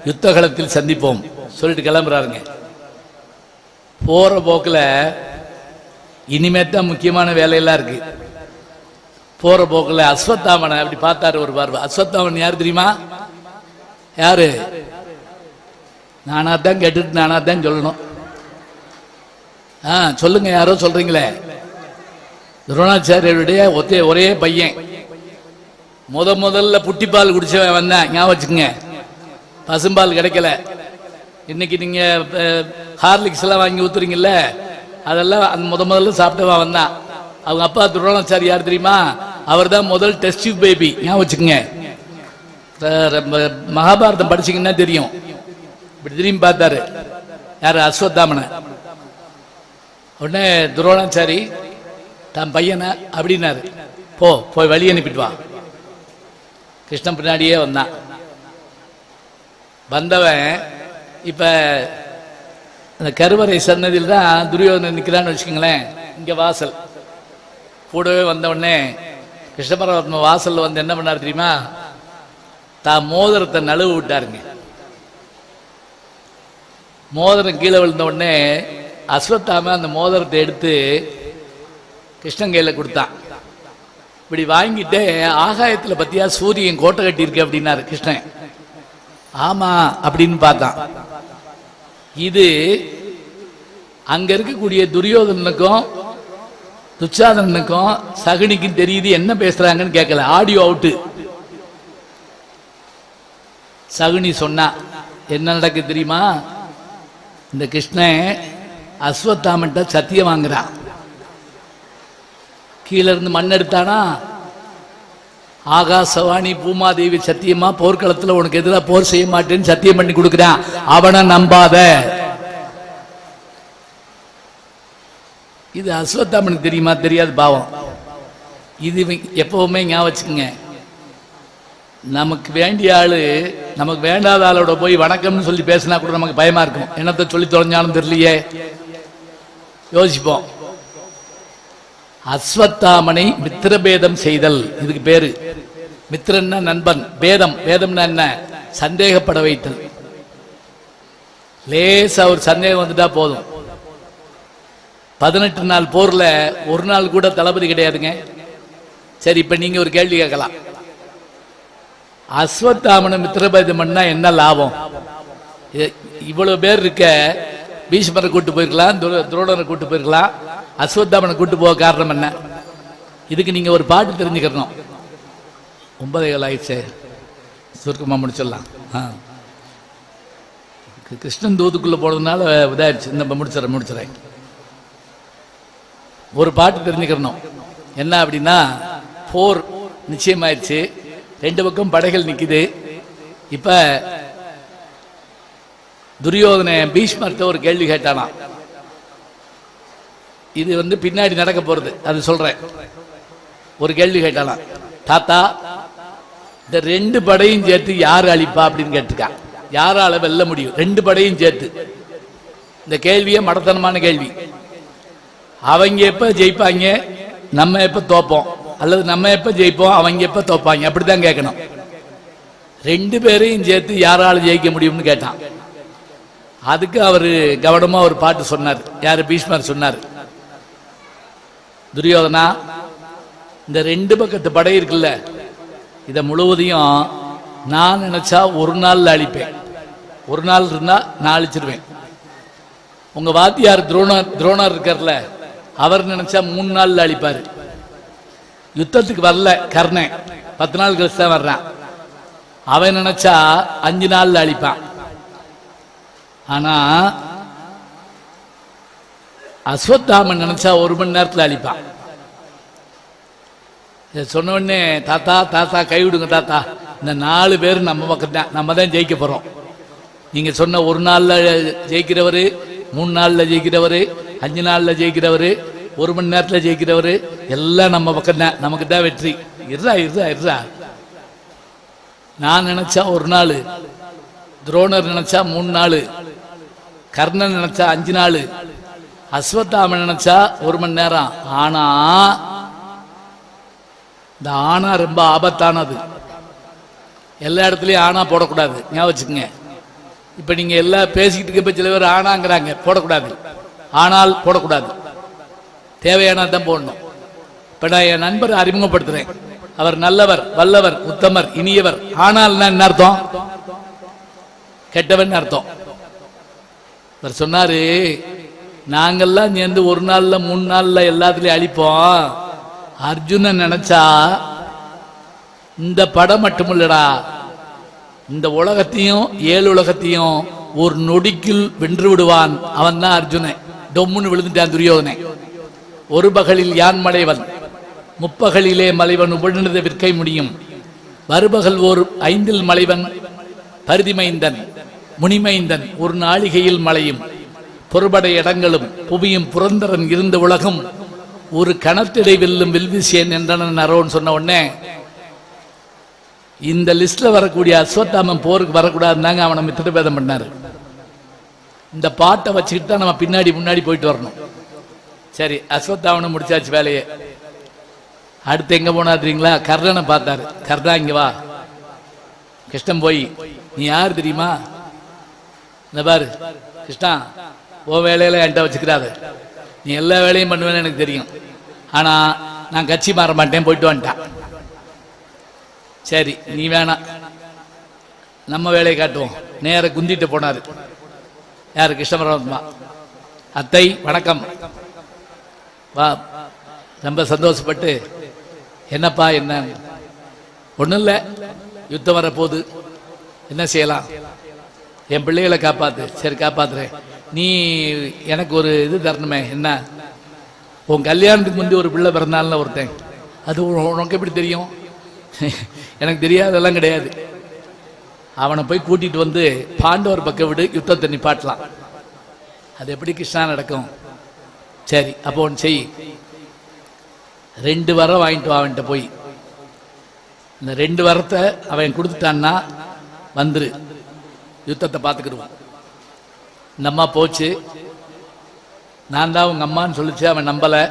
யுத்த களத்தில் சந்திப்போம் சொல்லிட்டு கிளம்புறாருங்க. போற போக்குல இனிமேத்தான் முக்கியமான வேலையெல்லாம் இருக்கு. போற போக்குல அஸ்வத்தாமனை அப்படி பார்த்தாரு ஒரு பார்வை. அஸ்வத்தாமன் யாரு தெரியுமா? யாரு? நானாத்தான் கேட்டுட்டு நானாத்தான் சொல்லணும். சொல்லுங்க, யாரோ சொல்றீங்களே. துரோணாச்சாரியருடைய ஒரே பையன். முதல்ல புட்டிப்பால் குடிச்சவன் வந்தான், ஞாபகம் வச்சுக்கோங்க. பசும்பால் கிடைக்கல. இன்னைக்கு நீங்க ஹார்லிக்ஸ் எல்லாம் வாங்கி ஊத்துறீங்கல்ல, அதெல்லாம் அந்த முதல்ல சாப்பிட்டவன் வந்தான். அவங்க அப்பா துரோணாச்சாரி யார் தெரியுமா? அவர் தான் முதல் டெஸ்ட் பேபி. ஞாபகம் வச்சுக்கோங்க. மகாபாரதம் படிச்சீங்கன்னா தெரியும். இப்படி திரும்பி பார்த்தாரு யாரு, அஸ்வத்தாமனை. உடனே துரோணாச்சாரி தான் பையனை அப்படின்னாரு, போய் வழி அனுப்பிட்டு வா. கிருஷ்ணன் பின்னாடியே வந்தான். வந்தவன் இப்ப அந்த கருவறை சன்னதியில் தான் துரியோதனன் நிற்கிறான்னு வச்சுக்கோங்களேன். இங்க வாசல் கூடவே வந்த உடனே கிருஷ்ண பரமாத்மா வாசல்ல வந்து என்ன பண்ணார் தெரியுமா? தான் மோதிரத்தை நழுவு விட்டாருங்க. மோதிரம் கீழே விழுந்த உடனே அஸ்வத்தாம அந்த மோதிரத்தை எடுத்து கிருஷ்ணன் கையில கொடுத்தான். இப்படி வாங்கிட்டு ஆகாயத்துல பத்தியா சூரியன் கோட்டை கட்டி இருக்கு அப்படின்னாரு கிருஷ்ணன். ஆமா அப்படின்னு பார்த்தான். இது அங்க இருக்கக்கூடிய துரியோதனனுக்கும் துச்சாதனனுக்கும் சகுனிக்கும் தெரியுது என்ன பேசுறாங்கன்னு கேட்கல. Audio out. சகுனி சொன்னா என்ன நடக்கு தெரியுமா? இந்த கிருஷ்ணன் அஸ்வத்தாமன்ட்ட சத்தியம் வாங்குறான். கீழே இருந்து மண் எடுத்தானா, ஆகாசவாணி பூமாதேவி சத்தியமா போர்க்களத்தில் உனக்கு எதிராக போர் செய்ய மாட்டேன்னு சத்தியம் பண்ணி கொடுக்குறான். அவனை நம்பாத. இது அஸ்வத்தாமனுக்கு தெரியுமா? தெரியாது பாவம். இது எப்பவுமே ஞாபகம் வச்சுக்கோங்க. நமக்கு வேண்டிய ஆளு நமக்கு வேண்டாத ஆளோட போய் வணக்கம்னு சொல்லி பேசினா கூட நமக்கு பயமா இருக்கும். என்னத்தை சொல்லி தொலைஞ்சாலும் தெரியலையே யோசிப்போம். அஸ்வத்தாமனை மித்திரபேதம் செய்தல் இதுக்கு பேரு. மித்திரன்னா நண்பன், பேதம் பேதம்னா என்ன? சந்தேகப்பட வைத்தல். லேசா ஒரு சந்தேகம் வந்துட்டா போதும். 18 நாள் போர்ல ஒரு நாள் கூட தளபதி கிடையாதுங்க. சரி, இப்ப நீங்க ஒரு கேள்வி கேட்கலாம். அஸ்வத்தாமனை மித்திரபேதம் பண்ணா என்ன லாபம்? இவ்வளவு பேர் இருக்க, பீஷ்மரை கூட்டு போயிருக்கலாம், துரோணரை கூட்டு போயிருக்கலாம், அஸ்வத்தாமனை கூட்டு போக காரணம் என்ன? இதுக்கு நீங்க ஒரு பாட்டு தெரிஞ்சுக்கணும். 9 ஆயிடுச்சு, சுருக்கமா முடிச்சிடலாம். கிருஷ்ணன் தூதுக்குள்ள போனதுனால இதாயிடுச்சு. இந்த முடிச்சிடறேன். ஒரு பாட்டு தெரிஞ்சுக்கணும். என்ன அப்படின்னா, போர் நிச்சயமாயிடுச்சு, 2 பக்கம் படைகள் நிக்குது. இப்ப துரியோதன பீஷ்மர்கிட்ட ஒரு கேள்வி கேட்டானா. இது பின்னாடி நடக்க போறது, அது சொல்றேன். ஒரு கேள்வி கேட்டானா, தாத்தா இந்த 2 படையும் சேர்த்து யாரு அழிப்பா அப்படின்னு கேட்டிருக்கா. யாரால வெல்ல முடியும் 2 படையும் சேர்த்து? இந்த கேள்வியே மடத்தனமான கேள்வி. அவங்க எப்ப ஜெயிப்பாங்க, நம்ம எப்ப தோப்போம், அல்லது நம்ம எப்ப ஜெயிப்போம், அவங்க எப்ப தோப்பாங்க, அப்படித்தான் கேட்கணும். 2 பேரையும் சேர்த்து யாரால ஜெயிக்க முடியும்னு கேட்டான். அதுக்கு அவரு கவனமா ஒரு பாட்டு சொன்னார். யாரு? பீஷ்மர் சொன்னார். துரியோதனா, இந்த 2 பக்கத்து படை இருக்குல்ல, இத முழுவதையும் நான் நினைச்சா ஒரு நாள்ல அழிப்பேன். ஒரு நாள் இருந்தா நான் அழிச்சிருவேன். உங்க வாத்தியார் துரோணர் இருக்கார்ல, அவர் நினைச்சா 3 நாள்ல அழிப்பாரு. யுத்தத்துக்கு வரல கர்ணன், 10 நாள் கழிச்சு தான் வர்றான். அவன் நினைச்சா 5 நாள்ல அழிப்பான். ஆனா அஸ்வத்தாமன் நினைச்சா 1 மணி நேரத்தில் அழிப்பான். சொன்ன உடனே, தாத்தா கைவிடுங்க தாத்தா, இந்த 4 பேர் நம்ம பக்கம் தான், நம்ம தான் ஜெயிக்க போறோம். நீங்க சொன்ன 1 நாள்ல ஜெயிக்கிறவரு, 3 நாள்ல ஜெயிக்கிறவரு, 5 நாள்ல ஜெயிக்கிறவரு, 1 மணி நேரத்தில் ஜெயிக்கிறவரு, எல்லாம் நம்ம பக்கம் தான், நமக்கு தான் வெற்றி. இருறா. நான் நினைச்சா 1 நாள், துரோணர் நினைச்சா 3 நாள், கர்ணன் நினைச்சா 5 நாள், அஸ்வத்தாமன் நினைச்சா 1 மணி நேரம். ஆனா இந்த ஆனா ரொம்ப ஆபத்தானது. எல்லா இடத்துலயும் ஆனா போடக்கூடாது, ஞாபகம் வச்சுக்கோங்க. இப்ப நீங்க எல்லாம் பேசிக்கிட்டு இருக்க, சில பேர் ஆனாங்கிறாங்க, போடக்கூடாது. ஆனால் போடக்கூடாது, தேவையான தான் போடணும். இப்ப நான் என் நண்பரை அறிமுகப்படுத்துறேன். அவர் நல்லவர், வல்லவர், உத்தமர், இனியவர். ஆனால் என்ன அர்த்தம்? கெட்டவன் அர்த்தம். அவர் சொன்னாரு, நாங்கெல்லாம் சேர்ந்து 1 நாள்ல 3 நாள்ல எல்லாத்துலயும் அழிப்போம். அர்ஜுனன் நினைச்சா இந்த படம் மட்டும் இல்லடா, இந்த உலகத்தையும் 7 உலகத்தையும் ஒரு நொடிக்குள் வென்று விடுவான். அவன் தான் அர்ஜுனன். டொம்முன்னு விழுந்துட்டான் துரியோதனை. ஒரு பகலில் யான் மடைவன், முப்பகலிலே மலைவன் உபநிடத விற்கை முடியும். வருபகல் ஓர் 5 மலைவன் பரிதிமைந்தன் முனிமைந்தன் ஒரு நாளிகையில் மலையும் பொறுபடை இடங்களும் புவியும் புரந்தரன் இருந்த உலகம் ஒரு கணத்திடை வெல்லும் வில்விசேன் என்றனன் அரோன்னு சொன்ன உடனே இந்த லிஸ்ட்ல வரக்கூடிய அஸ்வத்தாமன் போருக்கு வரக்கூடாதுன்னாங்க அவனை மித்திரபேதம் பண்ணாரு. இந்த பாட்டை வச்சுக்கிட்டு தான் நம்ம பின்னாடி முன்னாடி போயிட்டு வரணும். சரி, அஸ்வத்தாமனை முடிச்சாச்சு வேலையை. அடுத்து எங்க போனாருங்களா? கர்ணனை பார்த்தாரு. கர்ணா இங்க வா. கிருஷ்ணன் போய், நீ யார் தெரியுமா? இந்த பாரு கிருஷ்ணா, ஓ வேலையில என்கிட்ட வச்சுக்கிறாரு. நீ எல்லா வேலையும் பண்ணுவேன்னு எனக்கு தெரியும். ஆனா நான் கட்சி மாற மாட்டேன், போயிட்டு வந்துட்டான். சரி, நீ வேணாம், நம்ம வேலையை காட்டுவோம். நேர குந்திட்டு போனாரு. யாரு? கிருஷ்ண பரமாத்மா. அத்தை வணக்கம், வா. ரொம்ப சந்தோஷப்பட்டு, என்னப்பா என்ன? ஒன்றும் இல்லை, யுத்தம் வரப்போகுது, என்ன செய்யலாம்? என் பிள்ளைகளை காப்பாத்து. சரி, காப்பாத்துறேன். நீ எனக்கு ஒரு இது தரணுமே. என்ன? உன் கல்யாணத்துக்கு முந்தைய ஒரு பிள்ளை பிறந்தாலும் ஒருத்தன், அது உனக்கு எப்படி தெரியும்? எனக்கு தெரியாதெல்லாம் கிடையாது. அவனை போய் கூட்டிட்டு வந்து பாண்டவர் பக்கம் விடு, யுத்தத்தை நிப்பாட்டலாம். அது எப்படி கிருஷ்ணா நடக்கும்? சரி, அப்போ ஒன்று செய், 2 வரம் வாங்கிட்டு வா அவன்கிட்ட போய். இந்த 2 வரத்தை அவன் கொடுத்துட்டான்னா வந்துரு, யுத்தத்தை பார்த்துக்கிடுவான். இந்த அம்மா போச்சு, நான் தான் உங்க அம்மான்னு சொல்லிச்சு. அவன் நம்பலை,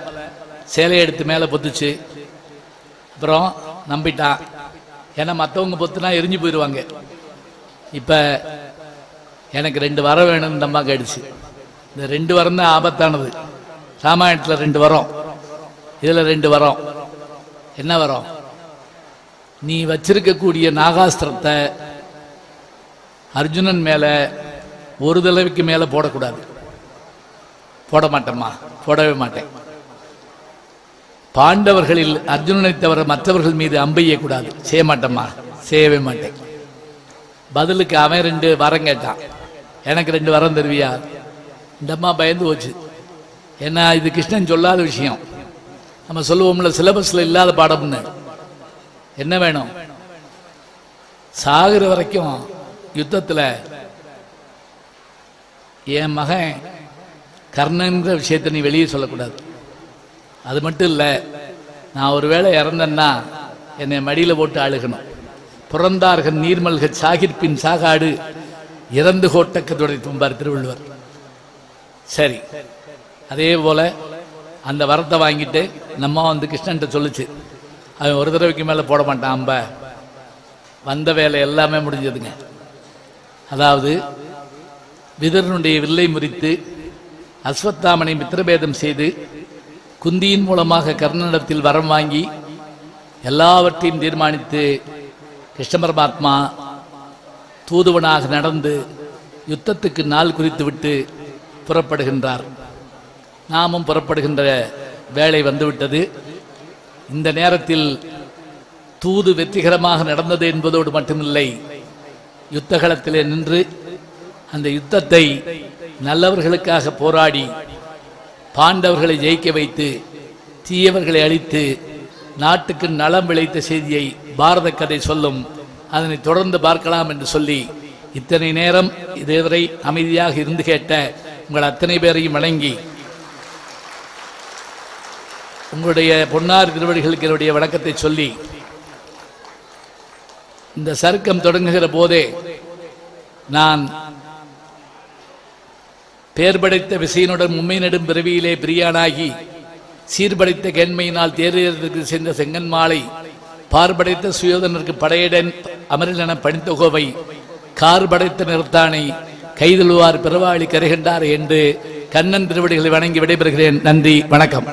சேலையை எடுத்து மேலே பொத்துச்சு. அப்புறம் நம்பிட்டான். ஏன்னா மற்றவங்க பொத்துனா எரிஞ்சு போயிடுவாங்க. இப்போ எனக்கு 2 வரம் வேணும்னு இந்த அம்மா கேடுச்சு. இந்த 2 வரம் தான் ஆபத்தானது. ராமாயணத்தில் 2 வரம், இதில் 2 வரம். என்ன வரம்? நீ வச்சிருக்கக்கூடிய நாகாஸ்திரத்தை அர்ஜுனன் மேலே ஒரு தடவைக்கு மேலே போடக்கூடாது. போட மாட்டேம்மா, போடவே மாட்டேன். பாண்டவர்களில் அர்ஜுனனை தவிர மற்றவர்கள் மீது அம்பையக்கூடாது. செய்ய மாட்டேம்மா, செய்யவே மாட்டேன். பதிலுக்கு அவன் 2 வரம் கேட்டான். எனக்கு 2 வரம் தருவியா? இந்த அம்மா பயந்து போச்சு. ஏன்னா இது கிருஷ்ணன் சொல்லாத விஷயம். நம்ம சொல்லுவோம்ல, சிலபஸ்ல இல்லாத பாடம்னு. என்ன வேணும்? சாகிற வரைக்கும் யுத்தத்தில் என் மகன் கர்ணன்ற விஷயத்தை நீ வெளியே சொல்லக்கூடாது. அது மட்டும் இல்லை, நான் ஒரு வேளை இறந்தேன்னா என்னை மடியில் போட்டு அழுகணும். புறந்தார்கள் நீர்மல்க சாகிற்பின் சாகாடு இறந்து கோட்டக்க துடைத்தும்பார் திருவள்ளுவர். சரி, அதே போல அந்த வரத்தை வாங்கிட்டு நம்ம வந்து கிருஷ்ணன்ட்ட சொல்லிச்சு. அவன் ஒரு தடவைக்கு மேலே போட மாட்டான் அம்ப. வந்த வேலை எல்லாமே முடிஞ்சதுங்க. அதாவது விதரனுடைய வில்லை முறித்து அஸ்வத்தாமனை மித்திரபேதம் செய்து குந்தியின் மூலமாக கர்ணனிடத்தில் வரம் வாங்கி எல்லாவற்றையும் தீர்மானித்து கிருஷ்ண பரமாத்மா தூதுவனாக நடந்து யுத்தத்துக்கு நாள் குறித்து விட்டு புறப்படுகின்றார். நாமும் புறப்படுகின்ற வேளை வந்துவிட்டது. இந்த நேரத்தில் தூது வெற்றிகரமாக நடந்தது என்பதோடு மட்டுமில்லை, யுத்தகலத்திலே நின்று அந்த யுத்தத்தை நல்லவர்களுக்காக போராடி பாண்டவர்களை ஜெயிக்க வைத்து தீயவர்களை அழித்து நாட்டுக்கு நலம் விளைத்த செய்தியை பாரத கதை சொல்லும். அதனை தொடர்ந்து பார்க்கலாம் என்று சொல்லி இத்தனை நேரம் இதுவரை அமைதியாக இருந்து கேட்ட உங்கள் அத்தனை பேரையும் வணங்கி உங்களுடைய பொன்னார் திருவடிகளுக்கு என்னுடைய வணக்கத்தை சொல்லி, இந்த சருக்கம் தொடங்குகிற போதே நான் பேர் படைத்த விசையனுடன் உண்மை நெடும் பிறவியிலே பிரியானாகி சீர்படைத்த கேண்மையினால் தேர்தலுக்கு சென்ற செங்கன் மாலை பார்படைத்த சுயோதனருக்கு படையடன் அமரிலென பணித்தொகோவை கார் படைத்த நிறுத்தானை கைதழுவார் பிறவாளி கரைகண்டார் என்று கண்ணன் திருவடிகளை வணங்கி விடைபெறுகிறேன். நன்றி, வணக்கம்.